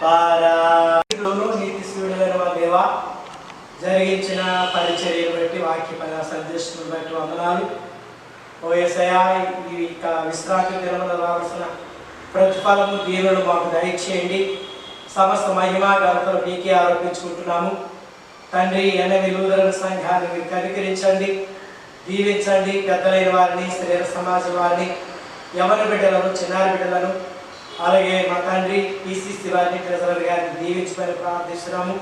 దృఢపరచును. నీతిశూరుడైన మా దేవా, జరిగించిన పరిచర్యను బట్టి, వాక్య సందేశం బట్టి వందనాలు. ఓ యేసయ్యా, ఈ విశ్రాంతి దినమున రావాల్సిన ప్రతిఫలము దీవెనలు మాకు దయచేయండి. సమస్త మహిమా ఘనతలు మీకే ఆరోపించుకుంటున్నాము. తండ్రి, ఎన్నవి లూథరన్ సంఘాన్ని మీరు కనికరించండి, దీవించండి. పెద్దలైన వారిని, స్త్రీల సమాజం వారిని, యవన బిడ్డలను, చిన్నారి బిడ్డలను, అలాగే మా తండ్రి పిసిసి వారిని, ట్రెజరర్ గారిని దీవించమని ప్రార్థిస్తున్నాము.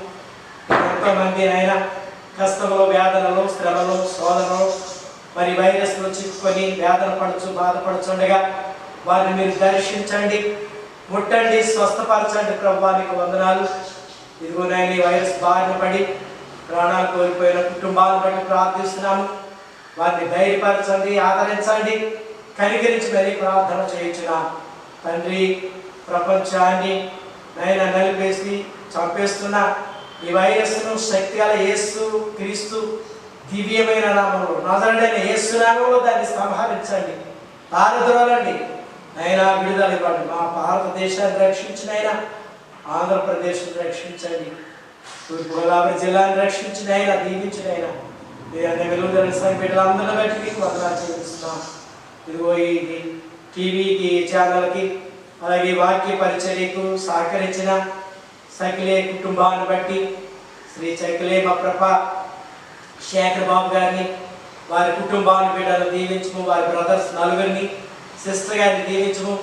ఎంతోమంది అయినా కష్టంలో, వేదనలో, శ్రమలో, శోధనలో, మరి వైరస్లో చిక్కుకొని వేదన పడుచు బాధపడుచుండగా వారిని మీరు దర్శించండి, ముట్టండి, స్వస్థపరచండి. ప్రభువానికి వందనాలు. ఇదిగో నాయన, ఈ వైరస్ బారిన పడి ప్రాణాలు కోల్పోయిన కుటుంబాలను బట్టి ప్రార్థిస్తున్నాము. వారిని ధైర్యపరచండి, ఆదరించండి, కనికరించి మరీ ప్రార్థన చేయించున్నాం. తండ్రి, ప్రపంచాన్ని నైనా నలిపేసి చంపేస్తున్న ఈ వైరస్ను శక్తిగల యేసు క్రీస్తు దివ్యమైన నామంలో, నజరుడైన యేసు నామంలో దాన్ని సంహరించండి, పారద్రోలండి. నైనా విడుదల ఇవ్వండి. మా భారతదేశాన్ని రక్షించినైనా, ఆంధ్రప్రదేశ్ను రక్షించండి, తూర్పుగోదావరి జిల్లాను రక్షించినైనా, దీవించినైనా మీరు అన్ని వెలుగుదల బిడ్డలందరిని బట్టి మీకు వందనాలు చెల్లిస్తున్నాం. ఇదిగో ఇది టీవీకి, ఛానల్కి, అలాగే వాక్య పరిచర్యకు సహకరించిన సకిలే కుటుంబాన్ని బట్టి శ్రీ చకిలే మప్రప శేఖర్ బాబు గారిని, వారి కుటుంబాన్ని బిడ్డలను దీవించము. వారి బ్రదర్స్ నలుగురిని, సిస్టర్ గారిని దీవించము.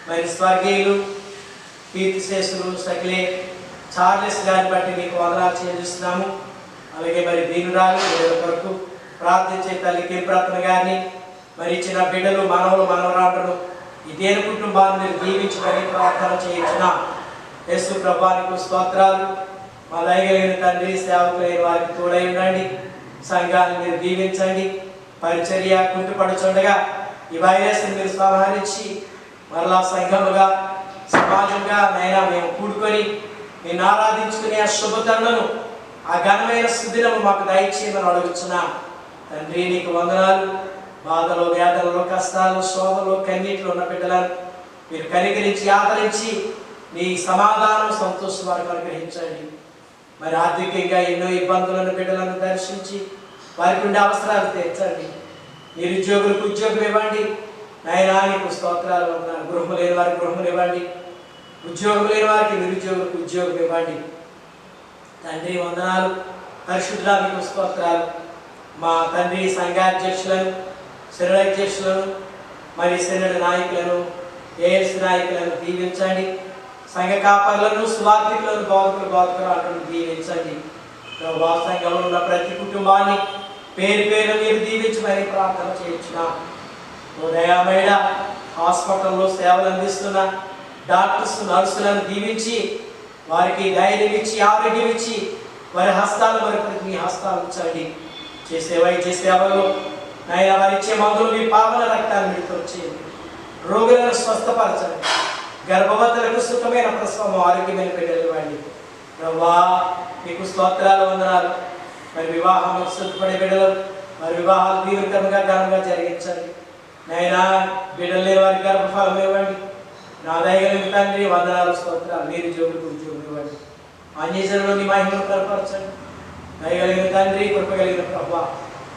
మరి స్వర్గీయులు కీర్తిశేషులు సకిలే చార్లెస్ గారిని బట్టి మీకు వందనాలు చెల్లిస్తున్నాము. అలాగే మరి దీనురాలు కొరకు ప్రార్థించే తల్లి కింప్రత్న గారిని, మరి ఇచ్చిన బిడ్డలు, మనవలు, మనవరాళ్ళను, ఇదేన కుటుంబాన్ని మీరు దీవించమని ప్రార్థన చేయించున్నాం. యేసు ప్రభువానికి స్తోత్రాలు. మా దయగలిగిన తండ్రి, సేవకులైన వారికి తోడై ఉండండి. సంఘాన్ని మీరు దీవించండి. పరిచర్య కుంటుపడుచుండగా ఈ వైరస్ని మీరు సంహరించి మరలా సంఘముగా, సమాజంగా నైనా మేము కూడుకొని నేను ఆరాధించుకునే ఆ శుభతరులను, ఆ ఘనమైన సుదినము మాకు దయచేయమని అడుగుచున్నా. తండ్రి, నీకు వందనాలు. బాధలో, వేదనలో, కష్టాలు, శోధలో, కన్నీటిలో ఉన్న బిడ్డలను మీరు కనికరించి, ఆదరించి నీ సమాధానం, సంతోషం వారికి అనుగ్రహించండి. మరి ఆర్థికంగా ఎన్నో ఇబ్బందులను బిడ్డలను దర్శించి వారికి ఉండే అవసరాలు తీర్చండి. నిరుద్యోగులకు ఉద్యోగం ఇవ్వండి. నాయనా, నీకు స్తోత్రాలు వందనాలు. గృహం లేని వారికి గృహం ఇవ్వండి. ఉద్యోగం లేని వారికి, నిరుద్యోగులకు ఉద్యోగం ఇవ్వండి. తండ్రి వందనాలు. పరిశుద్ధుడా, నీకు స్తోత్రాలు. మా తండ్రి సంఘాధ్యక్షులను, శరణాధ్యక్షులను, మరి శరణ నాయకులను, ఏఎల్సి నాయకులను దీవించండి. సంఘ కాపరులను, సువార్థికులను, బోధకులను దీవించండి. సంఘంలో ఉన్న ప్రతి కుటుంబాన్ని పేరు పేరు మీరు దీవించమని ప్రార్థన చేయించున్నాం. ఉదయమైన హాస్పిటల్లో సేవలు అందిస్తున్న డాక్టర్స్, నర్సులను దీవించి వారికి ధైర్యం ఇచ్చి, ఆరోగ్యం ఇచ్చి, వారి హస్తాలు వరకు మీ హస్తాలు ఉంచండి. చేసే వైద్య సేవలు నాయన వారి ఇచ్చే మందులు మీ పావన రక్తాన్ని మీరు తోచేయండి. రోగులను స్వస్థపరచండి. గర్భవతులకు సుఖమైన ప్రసవం, ఆరోగ్యమైన బిడ్డలు ఇవ్వండి. ప్రభువా, మీకు స్తోత్రాలు వందనాలు. మరి వివాహం సిద్ధపడే బిడ్డలు, మరి వివాహాలు దీర్ఘంగా ఘనంగా జరిగించండి. నైనా బిడ్డలు లేని వారికి గర్భఫలం ఇవ్వండి. నా దయగలిగిన తండ్రి వందనాలు, స్తోత్రాలు. మీరు జోగులకు ఉద్యోగం ఇవ్వండి. అన్యజనులు నీ మహిమను కనపరచండి. దయగలిగిన తండ్రి, కృపగలిగిన ప్రభువా,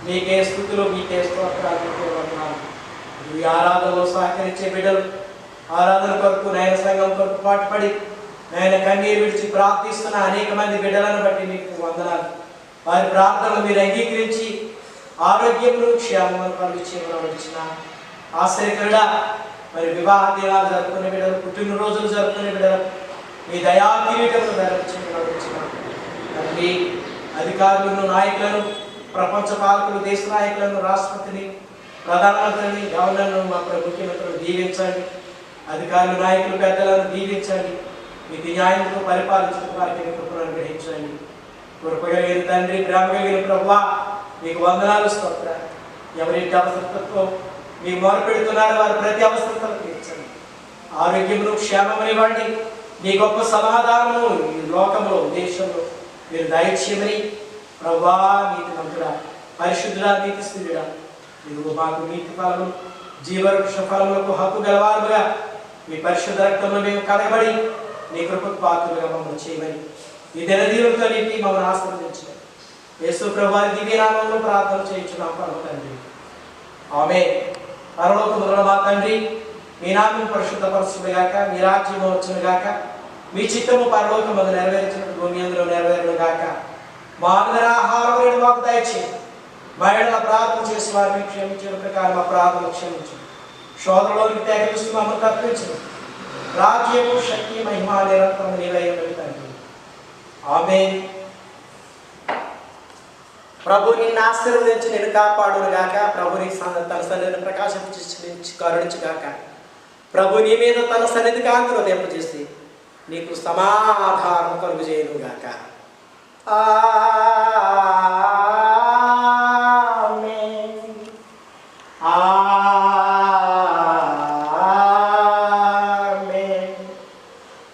మీకే స్తుతులు, మీకే స్తోత్రాలు, మీకే వందనాలు. ఈ ఆరాధనలో సహకరించే బిడ్డలు, ఆరాధన కొరకు, నయన సంఘం కొరకు పాటుపడి నయన కన్నీరు విడిచి ప్రార్థిస్తున్న అనేక మంది బిడ్డలను బట్టి మీకు వందనాలు. వారి ప్రార్థనలు మీరు అంగీకరించి ఆరోగ్యములు, క్షేమమును కలిగించిన ఆశ్రయకరుడా, మరి వివాహ దినాలు జరుపుకునే బిడ్డలు, పుట్టినరోజులు జరుపుకునే బిడ్డలు మీ దయా కిరీటమును ధరించిన తండ్రి, అధికారులను, నాయకులను, ప్రపంచ పాలకులు, దేశ నాయకులను, రాష్ట్రపతిని, ప్రధానమంత్రిని, గవర్నర్ను, మా ముఖ్యమంత్రులను దీవించండి. అధికారులు, నాయకులు, పెద్దలను దీవించండి. మీ న్యాయంతో పరిపాలించిన వారికి కృపను అనుగ్రహించండి. కృపగలిగిన తండ్రి, ప్రేమ కలిగిన ప్రభువా, మీకు వందనాలు, స్తోత్రాలు. ఎవరింటి అవసరతతో మీకు మొరపెడుతున్నారో వారి ప్రతి అవసరతలు తీర్చండి. ఆరోగ్యమును, క్షేమమును ఇవ్వండి. మీ గొప్ప సమాధానము ఈ లోకంలో, దేశంలో మీరు దయచేయమని ప్రభువా, నీతి మంతుడా, పరిశుద్ధుడా, నీతి స్థిరుడా, మీరు మాకు నీతి ఫలము, జీవవృక్ష ఫలములకు హక్కు గలవారుగా మీ పరిశుద్ధ రక్తంలో మేము కడగబడి నీ కృపకు పాత్రలుగా మమ్మల్ని చేయమని ఈ దినదీవులతో నీటి మమ్మల్ని ఆశీర్వదించండి. యేసు ప్రభువారి దివ్యనామంలో ప్రార్థన చేయించున్నాం పరమ తండ్రి, ఆమేన్. పరలోకములో మా తండ్రి, మీ నామం పరిశుద్ధపరచునుగాక, మీ రాజ్యము వచ్చునుగాక, మీ చిత్తము పరలోకమందు నెరవేర్చినట్టు భూమి అందులో నెరవేరును గాక. మా అందరి ఆహారం నేడు మాకు దయచేయండి. మహిళల ప్రార్థన చేసి వారిని క్షమించిన ప్రకారం మా ప్రార్థన క్షమించు. శోధనలోకి తేగలిస్తూ మమ్మల్ని తప్పించు. రాజ్యము శక్తి మహిమ నిరంతరం నీవై ఉన్నవి తండ్రి. ఆమేన్. ప్రభు నిన్ను ఆశీర్వదించి నిన్ను కాపాడును గాక. ప్రభు నీ తన సన్నిధిని ప్రకాశించి కరుణించుగాక. ప్రభు నీ మీద తన సన్నిధి కాంతులు నింపజేసి నీకు సమాధానం కలుగు చేయను గాక. ఆమేన్. ఆమేన్.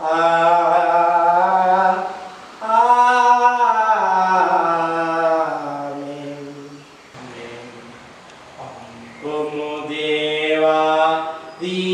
ఆమేన్. ఓము దేవా దీ